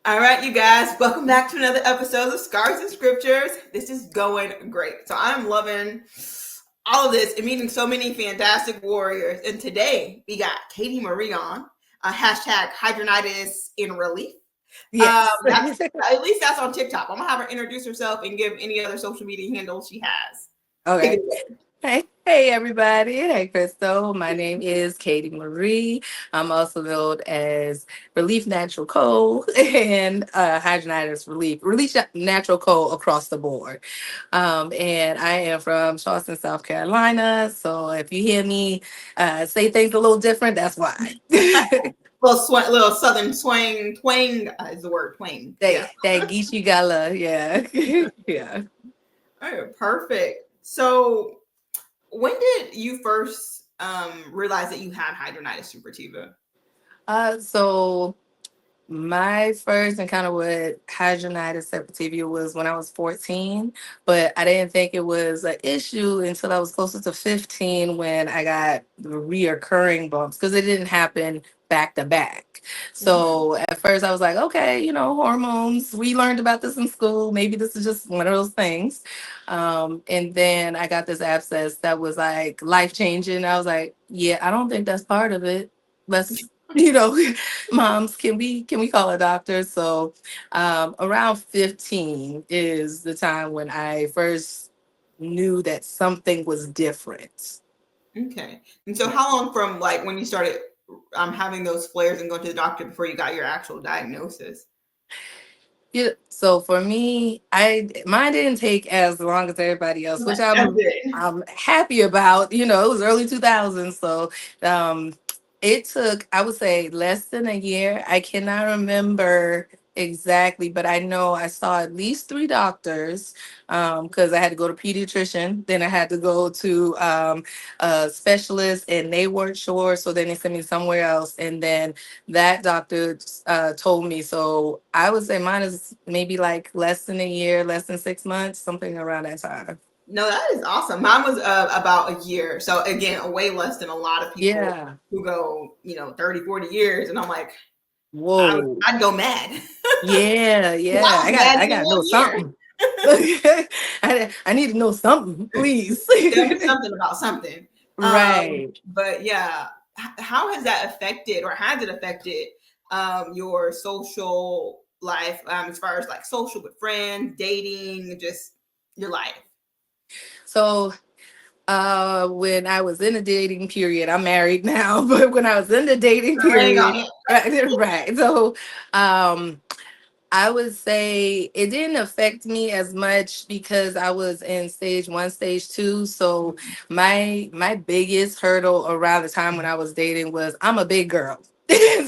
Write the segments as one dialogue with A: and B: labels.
A: All right, you guys, welcome back to another episode of Scars and Scriptures. This is going great. So I'm loving all of this and meeting so many fantastic warriors. And today we got Katie Marie on, hashtag hydronitis in relief.
B: Yes.
A: That's at least that's on TikTok. I'm gonna have her introduce herself and give any other social media handles she has. Take it
B: Okay.
A: away.
B: Hey, everybody. Hey, Crystal. My name is Katie Marie. I'm also known as Relief Natural Co. and Hydronitis Relief Natural Co. across the board. And I am from Charleston, South Carolina. So if you hear me say things a little different, that's why.
A: Little southern swing, twang is the word twang. Yeah.
B: That Geechee Gala. Yeah. Yeah.
A: All right, perfect. So when did you first realize that you had hydronitis suppurativa?
B: So my first encounter with hydronitis septicemia was when I was 14, but I didn't think it was an issue until I was closer to 15 when I got the reoccurring bumps because it didn't happen back to back. So at first I was like, okay, hormones. We learned about this in school. Maybe this is just one of those things. And then I got this abscess that was like life changing. I was like, yeah, I don't think that's part of it. Let's you know moms, can we call a doctor? So around 15 is the time when I first knew that something was different.
A: Okay. And so how long from like when you started having those flares and going to the doctor before you got your actual diagnosis?
B: Yeah, so for me, I mine didn't take as long as everybody else, which
A: That's
B: I'm
A: it.
B: I'm happy about. It was early 2000s, so um it took, I would say, less than a year. I cannot remember exactly, but I know I saw at least three doctors because I had to go to pediatrician, then I had to go to a specialist, and they weren't sure, so then they sent me somewhere else, and then that doctor told me. So I would say mine is maybe like less than a year, less than 6 months, something around that time.
A: No, that is awesome. Mine was about a year. So again, way less than a lot of people
B: Yeah.
A: who go, 30, 40 years. And I'm like,
B: Whoa.
A: I'd go mad.
B: Yeah,
A: I
B: yeah.
A: was
B: I got
A: mad
B: I
A: in
B: got to know
A: 1 year.
B: something. I need to know something, please.
A: Tell me something about something.
B: Right.
A: But yeah, how has that affected, or has it affected your social life, as far as like social with friends, dating, just your life?
B: So when I was in the dating period, I'm married now, but when I was in the dating
A: Hang
B: period,
A: on.
B: right. So um I would say it didn't affect me as much because I was in stage one, stage two. So my biggest hurdle around the time when I was dating was I'm a big girl.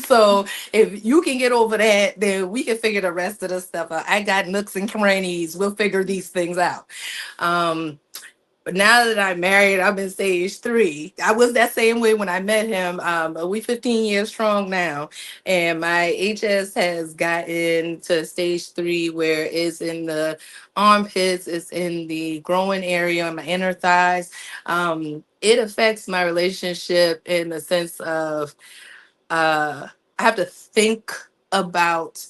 B: So if you can get over that, then we can figure the rest of the stuff out. I got nooks and crannies. We'll figure these things out. Um, but now that I'm married, I'm in stage three. I was that same way when I met him. But we 15 years strong now. And my HS has gotten to stage three, where it's in the armpits, it's in the growing area, in my inner thighs. It affects my relationship in the sense of I have to think about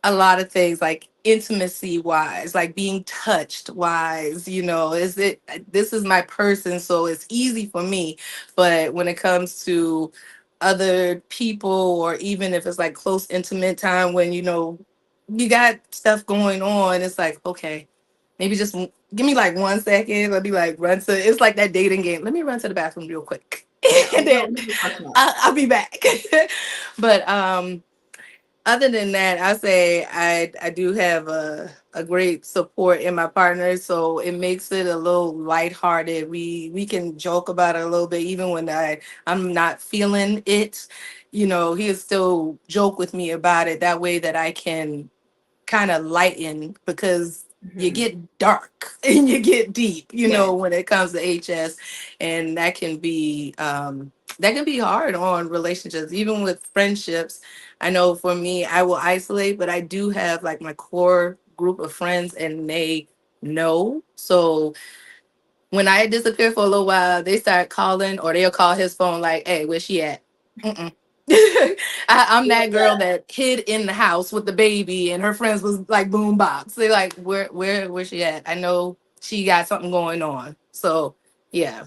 B: a lot of things, like intimacy wise, like being touched wise. Is it, this is my person, so it's easy for me. But when it comes to other people, or even if it's like close intimate time when you got stuff going on, it's like, okay, maybe just give me like 1 second. Let me like run to, it's like that dating game, let me run to the bathroom real quick.
A: Yeah,
B: And
A: no,
B: then
A: this is personal.
B: I'll be back. But other than that, I say I do have a great support in my partner, so it makes it a little lighthearted. We can joke about it a little bit, even when I'm not feeling it. He'll still joke with me about it. That way, that I can kind of lighten, because you
A: Mhm.
B: get dark and you get deep,
A: Yes.
B: when it comes to HS, and that can be hard on relationships, even with friendships. I know for me, I will isolate, but I do have like my core group of friends, and they know. So when I disappear for a little while, they start calling, or they'll call his phone like, "Hey, where's she at?" Mm-mm. I'm
A: Love
B: that girl
A: that.
B: that hid in the house with the baby, and her friends was like boombox. They're like, where's she at? I know she got something going on. So yeah,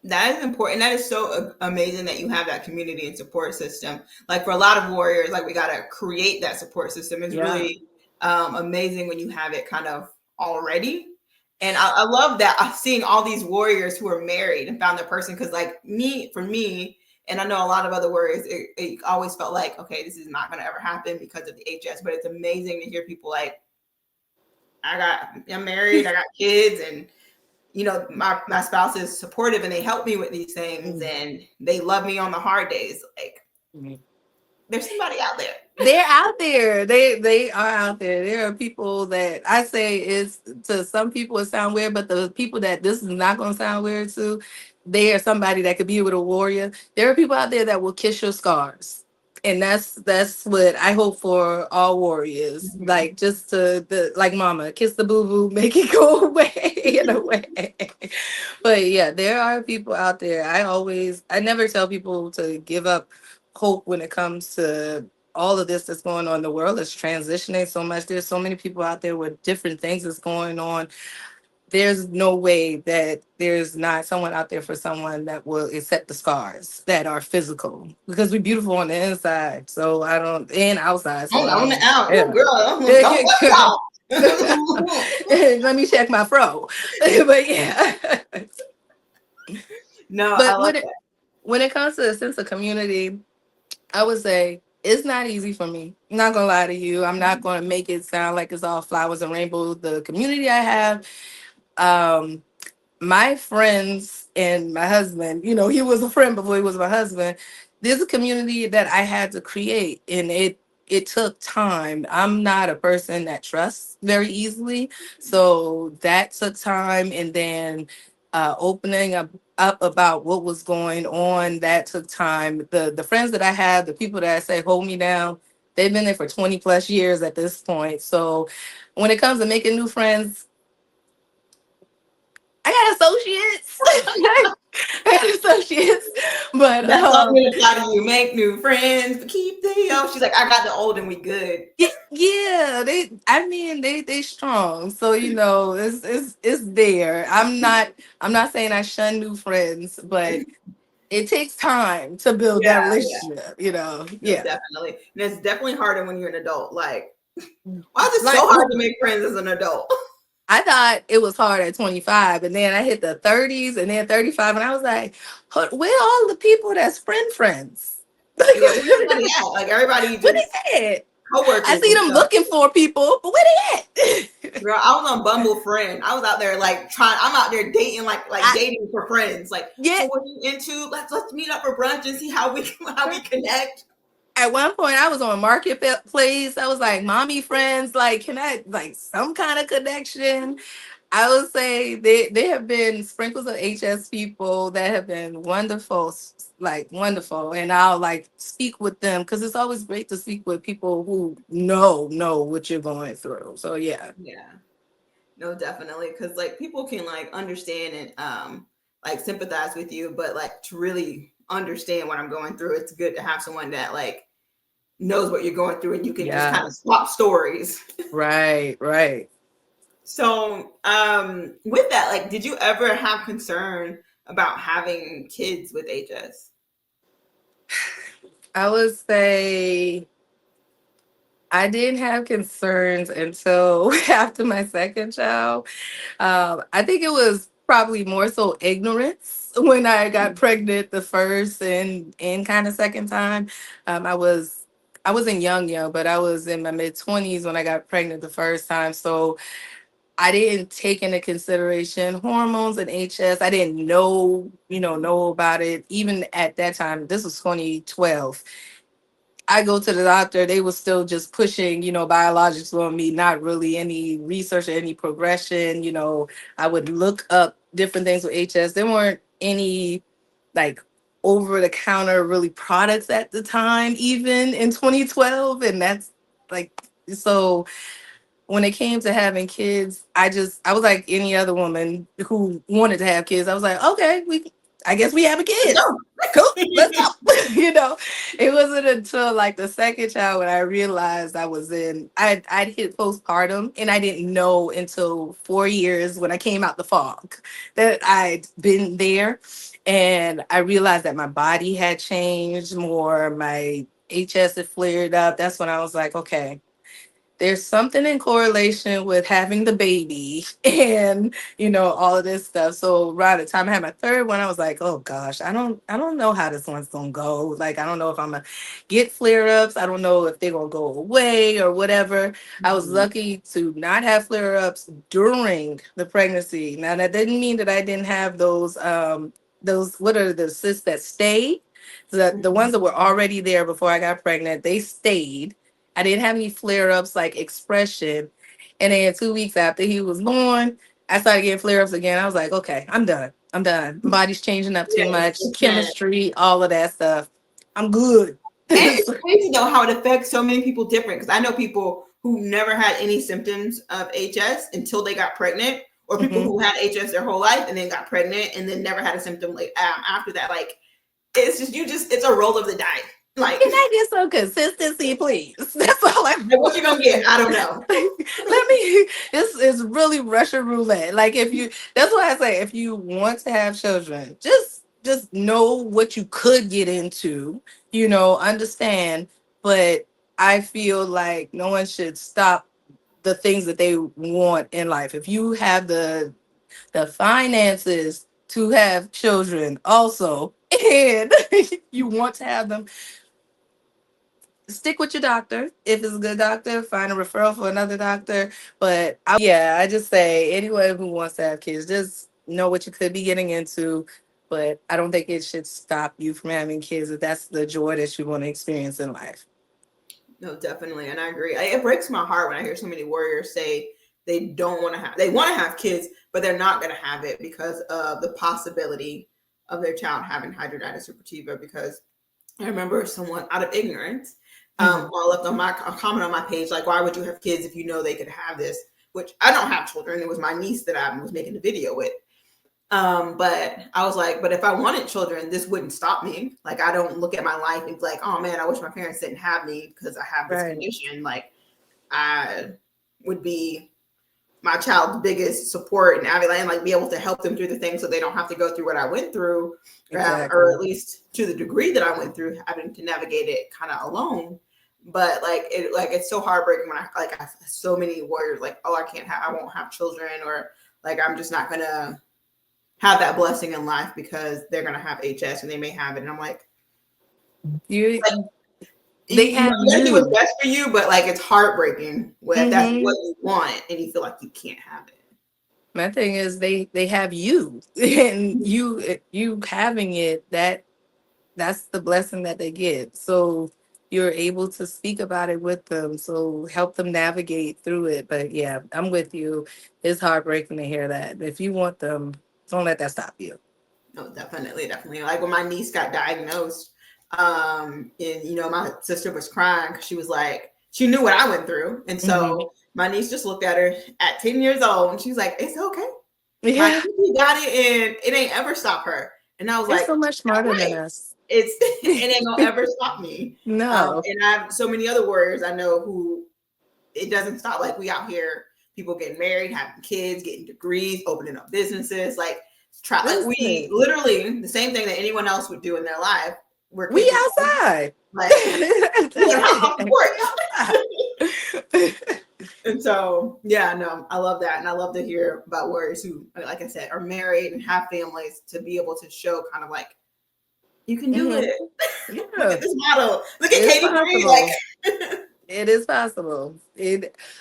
A: That is important. That is so amazing that you have that community and support system. Like for a lot of warriors, like we got to create that support system. It's
B: yeah.
A: really amazing when you have it kind of already. And I love that seeing all these warriors who are married and found their person. Because like me, for me, and I know a lot of other warriors, it always felt like, okay, this is not going to ever happen because of the HS. But it's amazing to hear people like, I'm married, I got kids, and my spouse is supportive and they help me with these things and they love me on the hard days. Like
B: Mhm.
A: there's somebody out there.
B: They're out there. They are out there. There are people that I say is to some people it sound weird, but the people that this is not going to sound weird to, they are somebody that could be with a warrior. There are people out there that will kiss your scars, and that's what I hope for all warriors.
A: Mhm.
B: Like just to the like mama kiss the boo boo, make it go away in a way. But yeah, there are people out there. I never tell people to give up hope when it comes to all of this that's going on. The world is transitioning so much. There's so many people out there with different things that's going on. There's no way that there's not someone out there for someone that will accept the scars that are physical because we're beautiful on the inside. So I don't, and outside. So I
A: On the
B: don't,
A: out. Oh,
B: yeah.
A: girl, don't let me off.
B: Let me check my fro. But yeah.
A: No, I
B: But
A: love
B: when it comes to a sense of community, I would say it's not easy for me. I'm not gonna lie to you. I'm not gonna make it sound like it's all flowers and rainbows. The community I have, um, my friends and my husband, he was a friend before he was my husband. There's a community that I had to create, and it took time. I'm not a person that trusts very easily, so that took time. And then opening up about what was going on, that took time. The friends that I have, the people that I say hold me down, they've been there for 20 plus years at this point. So when it comes to making new friends, I got associates. I got associates, but
A: That's all I'm gonna apply to you. Make new friends, but keep the old. She's like, I got the old and we good.
B: yeah, I mean they strong. So it's there. I'm not saying I shun new friends, but it takes time to build that
A: Yeah, yeah,
B: relationship,
A: no,
B: Yeah.
A: definitely. And it's definitely harder when you're an adult. Like, why is it so
B: Like
A: hard to make friends as an adult?
B: I thought it was hard at 25, and then I hit the 30s and then 35, and I was like, where all the people that's friends? Like,
A: Yeah, where's everybody at? Like everybody
B: where
A: just
B: they at? I
A: coworkers
B: see
A: and
B: them
A: stuff.
B: looking for people, but where they at?
A: Girl, I was on Bumble Friend. I was out there like trying. I'm out there dating, like
B: I,
A: dating for friends. Like,
B: yeah,
A: so what are you into? Let's meet up for brunch and see how we connect.
B: at one point I was on Marketplace. I was like, mommy friends, like, can I like some kind of connection? I would say they have been sprinkles of HS people that have been wonderful, like wonderful, and I'll like speak with them because it's always great to speak with people who know what you're going through. So yeah,
A: Yeah, no, definitely, because like people can like understand and like sympathize with you, but like to really understand what I'm going through, it's good to have someone that like knows what you're going through and you can just kind of
B: yes,
A: swap stories.
B: right.
A: So, with that, like, did you ever have concern about having kids with HS?
B: I would say I didn't have concerns until after my second child. I think it was probably more so ignorance when I got pregnant the first and kind of second time. I wasn't young, but I was in my mid 20s when I got pregnant the first time. So I didn't take into consideration hormones and HS. I didn't know about it. Even at that time, this was 2012. I go to the doctor, they was still just pushing, biologics on me, not really any research or any progression. I would look up different things with HS. There weren't any like over the counter really products at the time, even in 2012. And that's like, so when it came to having kids, I was like any other woman who wanted to have kids. I was like, okay, I guess we have a
A: Let's
B: kid.
A: go.
B: Cool, let's go. It wasn't until like the second child when I realized I'd hit postpartum, and I didn't know until 4 years when I came out the fog that I'd been there. And I realized that my body had changed more. My HS had flared up. That's when I was like, okay, there's something in correlation with having the baby and all of this stuff. So around the time I had my third one, I was like, oh gosh, I don't know how this one's gonna go. Like, I don't know if I'm gonna get flare-ups. I don't know if they're gonna go away or whatever. I was
A: Mhm.
B: lucky to not have flare-ups during the pregnancy. Now that didn't mean that I didn't have those what are the cysts that stayed. The ones that were already there before I got pregnant, they stayed. I didn't have any flare ups like expression. And then 2 weeks after he was born, I started getting flare ups again. I was like, okay, I'm done. I'm done. My body's changing up too
A: Yeah,
B: much.
A: it's bad.
B: Chemistry, all of that stuff. I'm good.
A: And it's crazy though how it affects so many people different. Because I know people who never had any symptoms of HS until they got pregnant, or people
B: Mhm.
A: who had HS their whole life and then got pregnant and then never had a symptom like after that. Like it's just it's a roll of the dice. Like,
B: Can I get some consistency, please? That's all I
A: what you gonna get? I don't know.
B: let me this is really Russian roulette. Like, if you that's why I say, if you want to have children, just know what you could get into, understand. But I feel like no one should stop the things that they want in life. If you have the finances to have children also, and you want to have them, stick with your doctor. If it's a good doctor, find a referral for another doctor. But I just say anyone who wants to have kids, just know what you could be getting into. But I don't think it should stop you from having kids if that's the joy that you want to experience in life.
A: No, definitely, and I agree. It breaks my heart when I hear so many warriors say they want to have kids, but they're not going to have it because of the possibility of their child having hidradenitis suppurativa. Because I remember someone out of ignorance,
B: Mhm.
A: or left on a comment on my page like, "Why would you have kids if you know they could have this?" Which I don't have children. It was my niece that I was making the video with. But I was like, but if I wanted children, this wouldn't stop me. Like, I don't look at my life and be like, oh man, I wish my parents didn't have me because I have this
B: Right.
A: condition. Like, I would be my child's biggest support and and like be able to help them through the things so they don't have to go through what I went through, or
B: Exactly.
A: at least to the degree that I went through, having to navigate it kind of alone. But it's so heartbreaking when I so many warriors like, oh, I won't have children, or like I'm just not gonna have that blessing in life because they're gonna have HS and they may have it. And I'm like, like
B: You they
A: you
B: have
A: know, you gotta do what's
B: you.
A: best for you, but like it's heartbreaking when that's what
B: Hmm.
A: you want and you feel like you can't have it.
B: My thing is they have you, and you having it, that's the blessing that they get. So you're able to speak about it with them. So help them navigate through it. But yeah, I'm with you. It's heartbreaking to hear that. If you want them, don't let that stop you.
A: No, definitely, definitely. Like when my niece got diagnosed, and my sister was crying because she was like, she knew what I went through, and
B: Hmm.
A: so my niece just looked at her at 10 years old, and she's like, "It's okay. My
B: Yeah,
A: auntie got it, and it ain't ever stop her." And I was
B: they're
A: like,
B: so much
A: "That's
B: smarter than
A: right.
B: us.
A: It's it ain't gonna ever stop me."
B: No.
A: And I have so many other warriors I know who it doesn't stop. Like we out here, people getting married, having kids, getting degrees, opening up businesses, like like we
B: Listen,
A: literally the same thing that anyone else would do in their life. We're
B: we
A: capable of,
B: outside.
A: like we learn how to
B: We
A: support.
B: outside.
A: And so, yeah, no, I love that. And I love to hear about warriors who, like I said, are married and have families to be able to show kind of like, you can do
B: Hmm.
A: it. Look
B: Yeah,
A: at this model. Look at
B: it's
A: Katie Marie. Like,
B: possible. It is possible.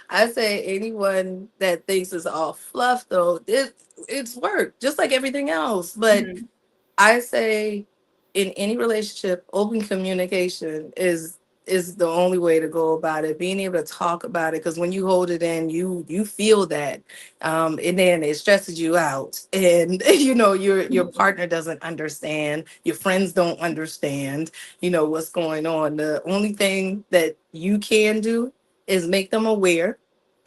B: I say anyone that thinks it's all fluff, though, it's work, just like everything else. But
A: mhm.
B: I say in any relationship, open communication is the only way to go about it. Being able to talk about it, because when you hold it in, you feel that, and then it stresses you out, and your partner doesn't understand, your friends don't understand, what's going on. The only thing that you can do is make them aware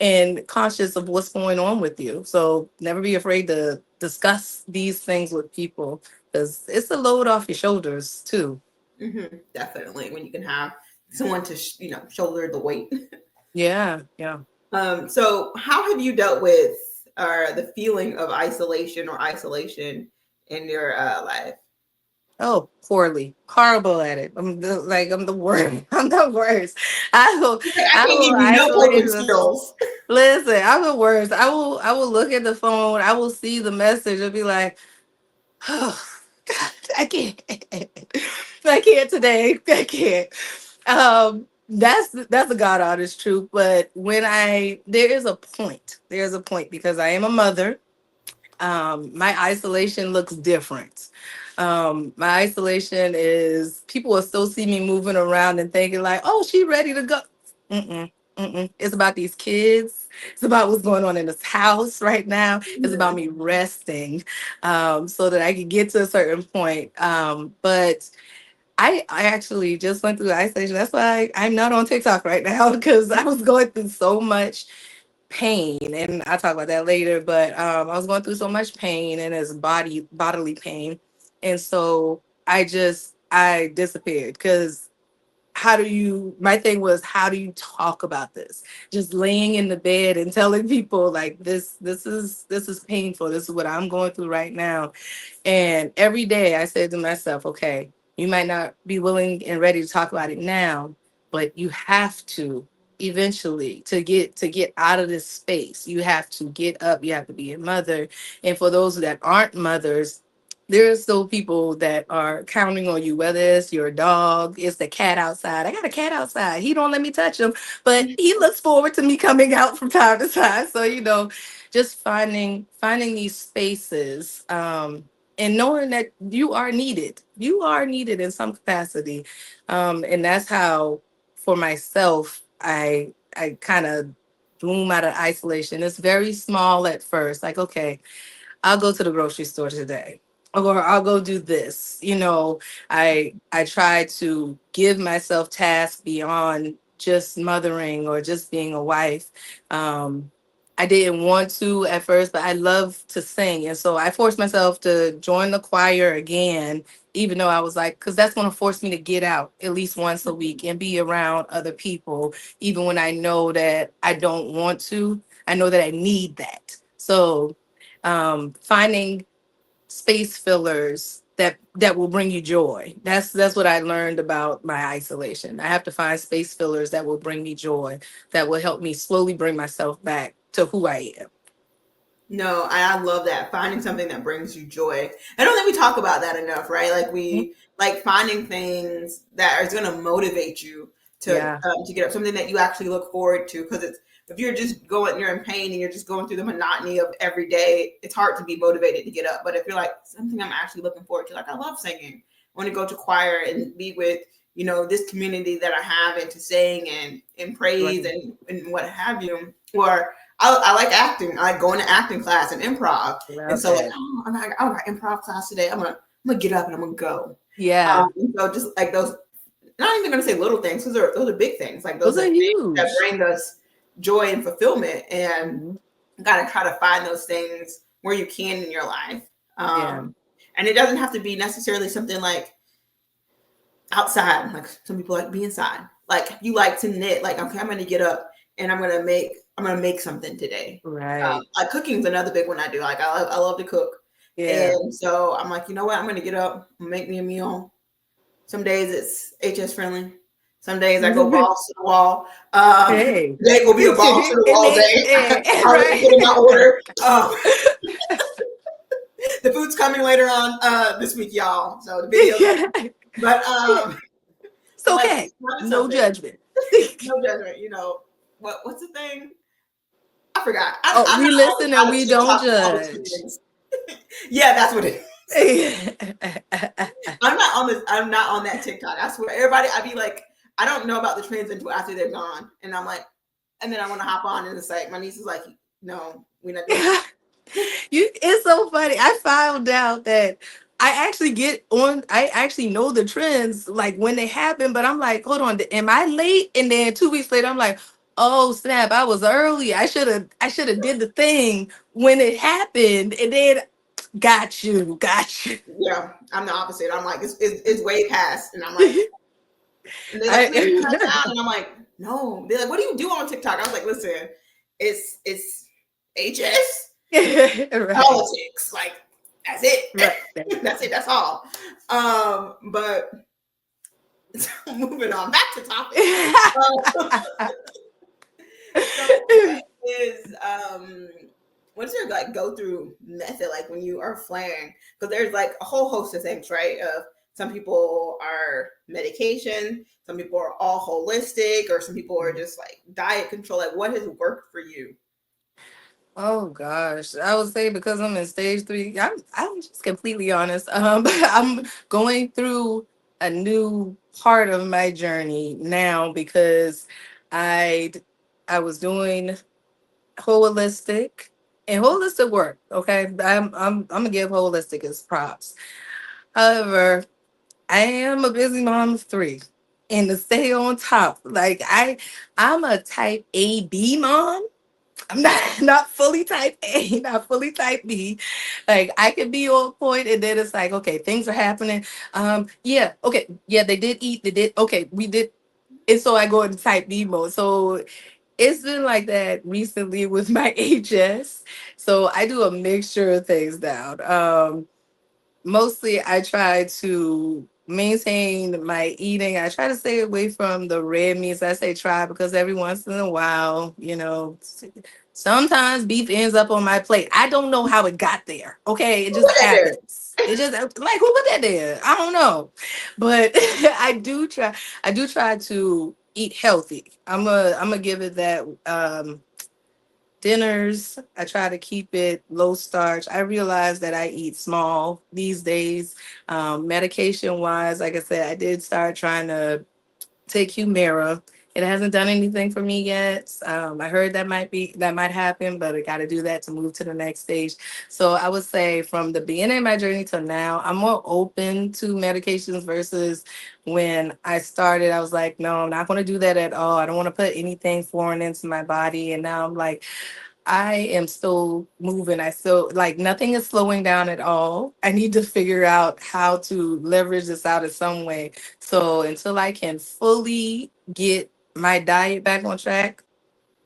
B: and conscious of what's going on with you. So never be afraid to discuss these things with people, because it's a load off your shoulders too.
A: Definitely, when you can have someone to shoulder the weight.
B: Yeah, yeah.
A: So how have you dealt with the feeling of isolation in your life?
B: Oh, poorly, horrible at it. I'm the worst. I'm the worst. I will,
A: Like, I
B: I
A: can't
B: will
A: give you no
B: isolate
A: coping
B: myself.
A: skills.
B: Listen, I'm the worst. I will look at the phone. I will see the message and be like, oh, God, I can't. I can't today. I can't. That's the God honest truth. But when there's a point because I am a mother. My isolation looks different. My isolation is people will still see me moving around and thinking like, "Oh, she ready to go." Mm-mm, mm-mm. It's about these kids. It's about what's going on in this house right now. It's about
A: Mhm.
B: me resting, so that I can get to a certain point. But I actually just went through isolation. That's why I'm not on TikTok right now because I was going through so much pain, and I'll talk about that later. But I was going through so much pain and as bodily pain, and so I disappeared because how do you? My thing was, how do you talk about this? Just laying in the bed and telling people like this is painful. This is what I'm going through right now. And every day I said to myself, okay, you might not be willing and ready to talk about it now, but you have to eventually to get out of this space. You have to get up, you have to be a mother. And for those that aren't mothers, there are still people that are counting on you, whether it's your dog, it's the cat outside. I got a cat outside. He don't let me touch him, but he looks forward to me coming out from time to time. So, just finding these spaces, and knowing that you are needed. You are needed in some capacity. And that's how, for myself, I kind of bloom out of isolation. It's very small at first. Like, okay, I'll go to the grocery store today. Or I'll go do this. I try to give myself tasks beyond just mothering or just being a wife. I didn't want to at first, but I love to sing. And so I forced myself to join the choir again, even though I was like, because that's going to force me to get out at least once a week and be around other people, even when I know that I don't want to. I know that I need that. So finding space fillers that will bring you joy. That's what I learned about my isolation. I have to find space fillers that will bring me joy, that will help me slowly bring myself back to who I am.
A: No, I love that. Finding something that brings you joy. I don't think we talk about that enough, right? Like we like finding things that is going to motivate you
B: Yeah,
A: to get up. Something that you actually look forward to. Because it's if you're just going, you're in pain and you're just going through the monotony of every day. It's hard to be motivated to get up. But if you're like something I'm actually looking forward to, like I love singing. I want to go to choir and be with this community that I have and to sing and praise
B: right.
A: and what have you. Or I like acting. I like going to acting class and improv. And
B: Love
A: so like,
B: that.
A: oh, I got improv class today. I'm gonna get up and I'm gonna go.
B: Yeah,
A: And so just like those, not even gonna say little things, because those are big things. Like those
B: those
A: are
B: are
A: things that
B: huge.
A: bring us joy and fulfillment. And
B: Mhm.
A: gotta try to find those things where you can in your life.
B: Yeah,
A: And it doesn't have to be necessarily something like outside. Like some people like be inside. Like you like to knit. Like okay, I'm gonna get up and I'm gonna make something today.
B: right.
A: Like cooking is another big one I do. Like I love to cook,
B: Yeah.
A: and so I'm like, you know what? I'm gonna get up, make me a meal. Some days it's HS friendly. Some days I go balls to the wall.
B: Hey.
A: Today will be a balls to the
B: And
A: wall
B: they,
A: day. I already put in my
B: right.
A: order. The food's coming later on this week, y'all. So the videos.
B: Yeah.
A: But
B: It's
A: I'm like,
B: okay.
A: find
B: No
A: something.
B: judgment.
A: No judgment. What's the thing? I forgot.
B: Oh,
A: I'm
B: we
A: not
B: listen and
A: on
B: we don't
A: TikTok for all the
B: judge.
A: trends. Yeah, that's what it is.
B: Yeah.
A: I'm not on that TikTok. I swear, everybody. I'd be like, I don't know about the trends until after they're gone, and I'm like, and then I want to hop on, and it's like my niece is like, no, we're not doing that.
B: It's so funny. I found out that I actually know the trends like when they happen, but I'm like, hold on, am I late? And then 2 weeks later, I'm like, oh snap, I was early. I should have did the thing when it happened. And then Got you, got you.
A: Yeah, I'm the opposite. I'm like, it's way past, and I'm like, and they're like, maybe cut
B: I,
A: down, and I'm like, no. They're like, what do you do on TikTok? I was like, listen, it's HS
B: right,
A: politics. Like that's it.
B: right.
A: That's it. That's all. But moving on back to topic. So is what's your like go through method like when you are flaring? Because there's like a whole host of things, right? Of some people are medication, some people are all holistic, or some people are just like diet control. Like what has worked for you?
B: Oh gosh, I would say because I'm in stage 3. I'm just completely honest. I'm going through a new part of my journey now because I I was doing holistic and holistic work. Okay, I'm gonna give holistic its props. However, I am a busy mom of 3, and to stay on top, like I'm a type AB mom. I'm not fully type A, not fully type B. Like I could be on point, and then it's like, okay, things are happening. Yeah, okay, yeah, they did eat, they did, okay, we did, and so I go into type B mode. So it's been like that recently with my HS. So I do a mixture of things now. Mostly I try to maintain my eating. I try to stay away from the red meats. I say try because every once in a while, sometimes beef ends up on my plate. I don't know how it got there. Okay, it
A: Who
B: just
A: put that there?
B: happens. It just like who put that there? I don't know, but I do try. I do try to eat healthy. I'm gonna give it that. Dinners, I try to keep it low starch. I realize that I eat small these days. Medication wise, like I said, I did start trying to take Humira. It hasn't done anything for me yet. I heard that might happen, but I got to do that to move to the next stage. So I would say from the beginning of my journey till now, I'm more open to medications versus when I started. I was like, no, I'm not going to do that at all. I don't want to put anything foreign into my body. And now I'm like, I am still moving. I still like nothing is slowing down at all. I need to figure out how to leverage this out in some way. So until I can fully get my diet back on track,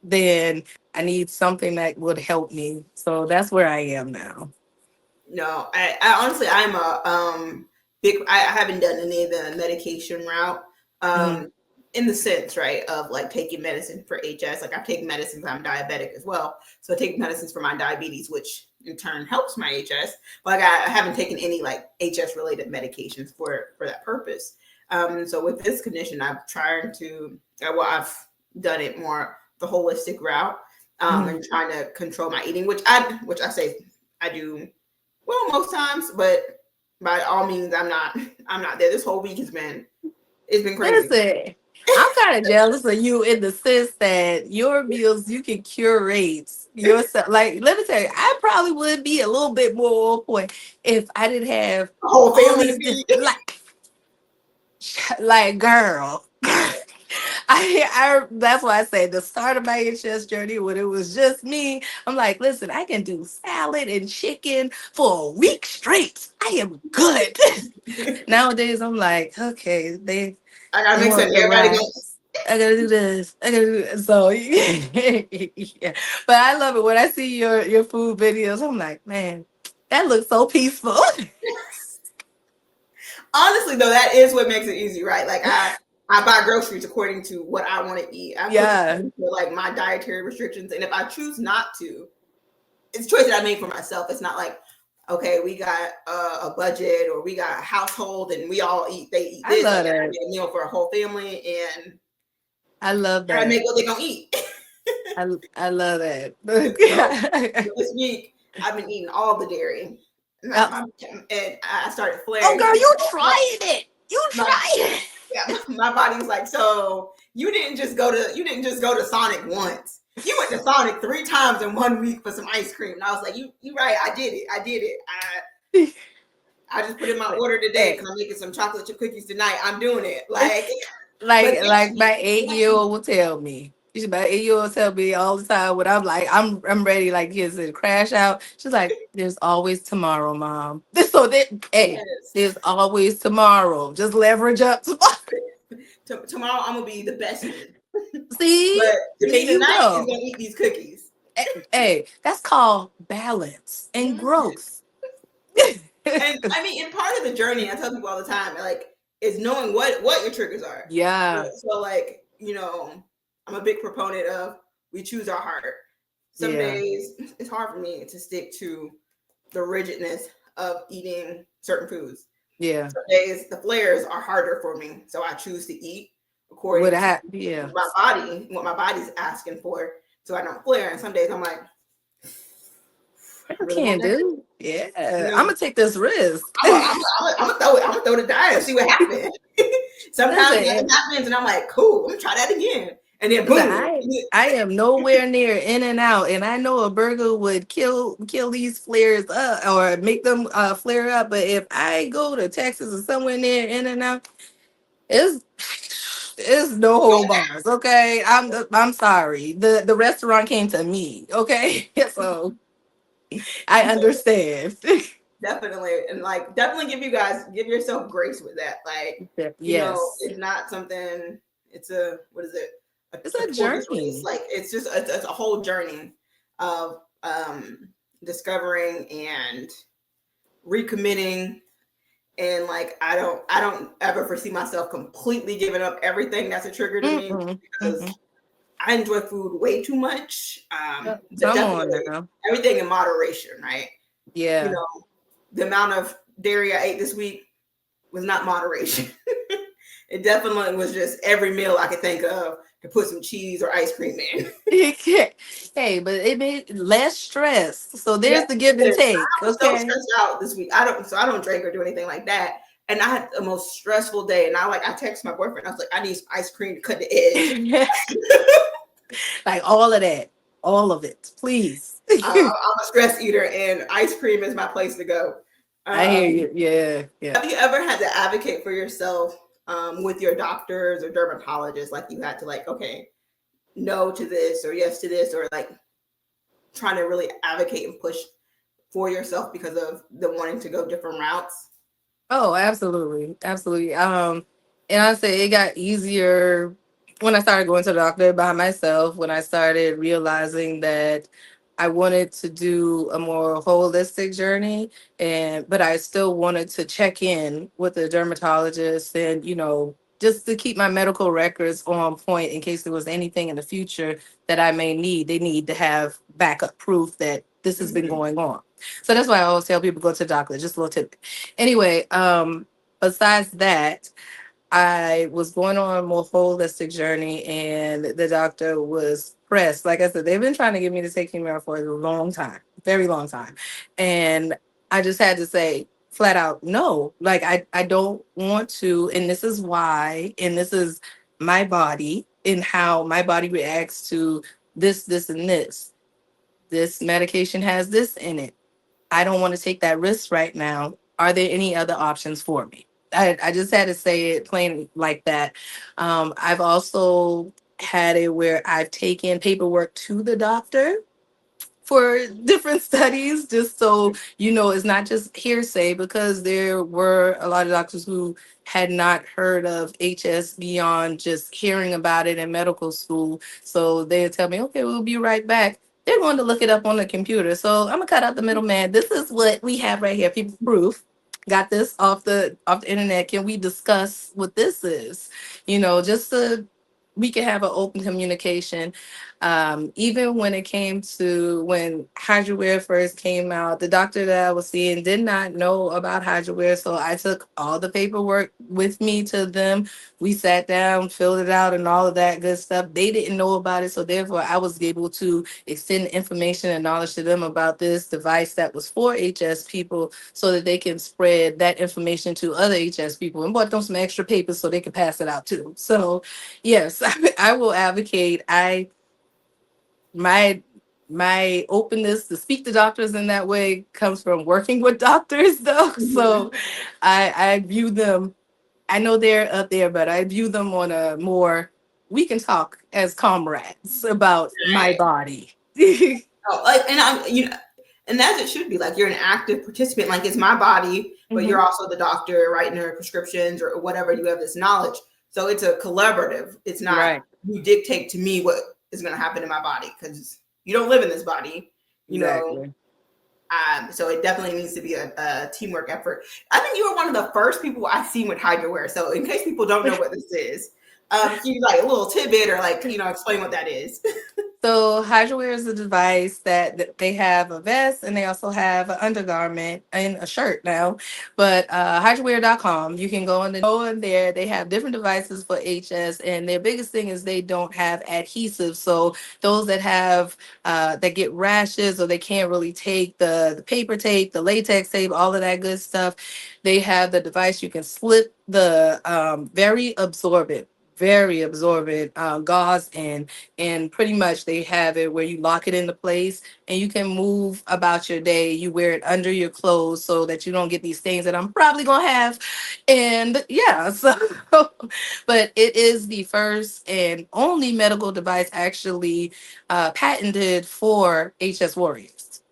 B: then I need something that would help me. So that's where I am now.
A: No, I honestly I'm a big I haven't done any of the medication route.
B: Mm,
A: In the sense, right, of like taking medicine for HS. Like I take medicines, I'm diabetic as well. So I take medicines for my diabetes, which in turn helps my HS. But like I haven't taken any like HS related medications for that purpose. So with this condition, I've tried to I've done it more the holistic route,
B: mm.
A: and trying to control my eating, which I say I do well most times, but by all means, I'm not there. This whole week has been it's been crazy.
B: Listen, I'm kind of jealous of you in the sense that your meals you can curate yourself. Like, let me tell you, I probably would be a little bit more on point if I didn't have
A: A whole
B: all
A: family to
B: these
A: feed.
B: like girl. I that's why I say the start of my HS journey when it was just me. I'm like, listen, I can do salad and chicken for a week straight. I am good. Nowadays, I'm like, okay,
A: I gotta
B: they
A: make
B: want
A: sense.
B: the
A: Everybody go.
B: rice. I gotta do this. I gotta do this. So yeah. But I love it when I see your food videos. I'm like, man, that looks so peaceful.
A: Honestly, though, that is what makes it easy, right? Like I buy groceries according to what I want to eat. I put
B: Yeah,
A: according to, like my dietary restrictions, and if I choose not to, it's a choice that I made for myself. It's not like okay, we got a budget or we got a household and we all eat. They eat
B: I
A: this. Like
B: love
A: I gotta
B: that.
A: make a meal for a whole family, and
B: I love
A: I gotta
B: that.
A: make what they gonna eat.
B: I love that.
A: So this week I've been eating all the dairy, and
B: Uh,
A: I started
B: oh,
A: flaring.
B: girl, you trying it? You
A: My
B: trying it?
A: yeah, my body's like, so you didn't just go to Sonic once. You went to Sonic 3 times in 1 week for some ice cream. And I was like, you right, I did it. I did it. I just put in my order today
B: Hey,
A: because I'm making some chocolate chip cookies tonight. I'm doing it. Like, but
B: like my 8-year-old will tell me. You will tell me all the time when I'm like, I'm ready, like kids to crash out. She's like, there's always tomorrow, mom. So hey,
A: Yes.
B: there's always tomorrow. Just leverage up tomorrow.
A: Tomorrow I'm gonna be the best me,
B: See,
A: but the
B: there
A: me
B: you
A: tonight is
B: go.
A: gonna eat these cookies.
B: Hey, that's called balance and
A: Yes.
B: growth.
A: And I mean, and part of the journey, I tell people all the time, like, is knowing what your triggers are.
B: Yeah,
A: So, like, I'm a big proponent of we choose our heart. Some
B: yeah,
A: days it's hard for me to stick to the rigidness of eating certain foods.
B: yeah.
A: Some days the flares are harder for me, so I choose to eat
B: What
A: according to
B: I yeah.
A: my body, what my body's asking for, so I don't flare. And some days I'm like,
B: I
A: I really want
B: can
A: that.
B: do. Yeah, I'm
A: No,
B: gonna take this risk.
A: I'm gonna throw the die and see what happens. Sometimes nothing
B: Listen,
A: happens, and I'm like, cool, I'm gonna try that again, and then
B: listen,
A: boom.
B: I am nowhere near in and out, and I know a burger would kill these flares up or make them flare up. But if I go to Texas or somewhere near in and out, it's it's no hold bars. Okay, I'm sorry. The restaurant came to me. Okay, so I understand.
A: Definitely, and like definitely give yourself grace with that. Like,
B: Yes,
A: it's not something. It's a what is it?
B: it's
A: A
B: a
A: tortoise race.
B: journey.
A: Like it's a whole journey of discovering and recommitting. And like I don't ever foresee myself completely giving up everything that's a trigger to me,
B: Mm-mm,
A: because
B: mm-mm.
A: I enjoy food way too much. But
B: Come on
A: definitely
B: now.
A: everything in moderation, right? You
B: Yeah.
A: know, the amount of dairy I ate this week was not moderation. It definitely was just every meal I could think of to put some cheese or ice cream in.
B: Hey, but it made less stress. So
A: Yeah,
B: there's the give and take.
A: I was so
B: Okay.
A: stressed out this week. I don't drink or do anything like that. And I had the most stressful day. And I texted my boyfriend. I was like, I need some ice cream to cut the edge.
B: Like all of that, all of it, please.
A: I'm a stress eater, and ice cream is my place to go.
B: I hear
A: Um,
B: you. Yeah, yeah.
A: have you ever had to advocate for yourself with your doctors or dermatologists? Like you had to like, okay, no to this or yes to this, or like trying to really advocate and push for yourself because of the wanting to go different routes?
B: Oh, absolutely, absolutely. And I say it got easier when I started going to the doctor by myself. When I started realizing that I wanted to do a more holistic journey, and but I still wanted to check in with the dermatologist, and just to keep my medical records on point in case there was anything in the future that I may need. They need to have backup proof that this has been
A: Mhm.
B: going on. So that's why I always tell people go to the doctor. Just a little tip. Anyway, besides that, I was going on a more holistic journey, and the doctor was pressed. Like I said, they've been trying to get me to take chemo for a long time, very long time. And I just had to say flat out, no, like I don't want to. And this is why, and this is my body and how my body reacts to this, and this. This medication has this in it. I don't want to take that risk right now. Are there any other options for me? I just had to say it plain like that. I've also had it where I've taken paperwork to the doctor for different studies, just so it's not just hearsay, because there were a lot of doctors who had not heard of HS beyond just hearing about it in medical school. So they would tell me, okay, we'll be right back. They're going to look it up on the computer. So I'm gonna cut out the middleman. This is what we have right here. People proof. Got this off the internet. Can we discuss what this is? Just so we can have an open communication. Even when it came to when Hydroware first came out, the doctor that I was seeing did not know about Hydroware. So I took all the paperwork with me to them. We sat down, filled it out, and all of that good stuff. They didn't know about it. So therefore, I was able to extend information and knowledge to them about this device that was for HS people so that they can spread that information to other HS people and bought them some extra papers so they could pass it out too. So yes, I will advocate. My my openness to speak to doctors in that way comes from working with doctors though. So
A: Mhm.
B: I view them, I know they're up there, but I view them on a more we can talk as comrades about my
A: Right.
B: body.
A: Oh, like, and I'm, and as it should be, like you're an active participant. Like it's my body, but
B: Mhm.
A: you're also the doctor writing your prescriptions or whatever. You have this knowledge, so it's a collaborative. It's not
B: Right.
A: you dictate to me what is going to happen in my body because you don't live in this body, you know.
B: Exactly.
A: So it definitely needs to be a teamwork effort. I think you were one of the first people I seen with HydroWare. So in case people don't know what this is, can you like a little tidbit or like explain what that is?
B: So HydroWear is a device that they have a vest and they also have an undergarment and a shirt now. But HydroWear.com, you can go in there. They have different devices for HS, and their biggest thing is they don't have adhesive. So those that have that get rashes or they can't really take the paper tape, the latex tape, all of that good stuff, they have the device you can slip the very absorbent gauze in, and pretty much they have it where you lock it into place and you can move about your day. You wear it under your clothes so that you don't get these things that I'm probably gonna have. And yeah, so but it is the first and only medical device actually patented for HS warriors.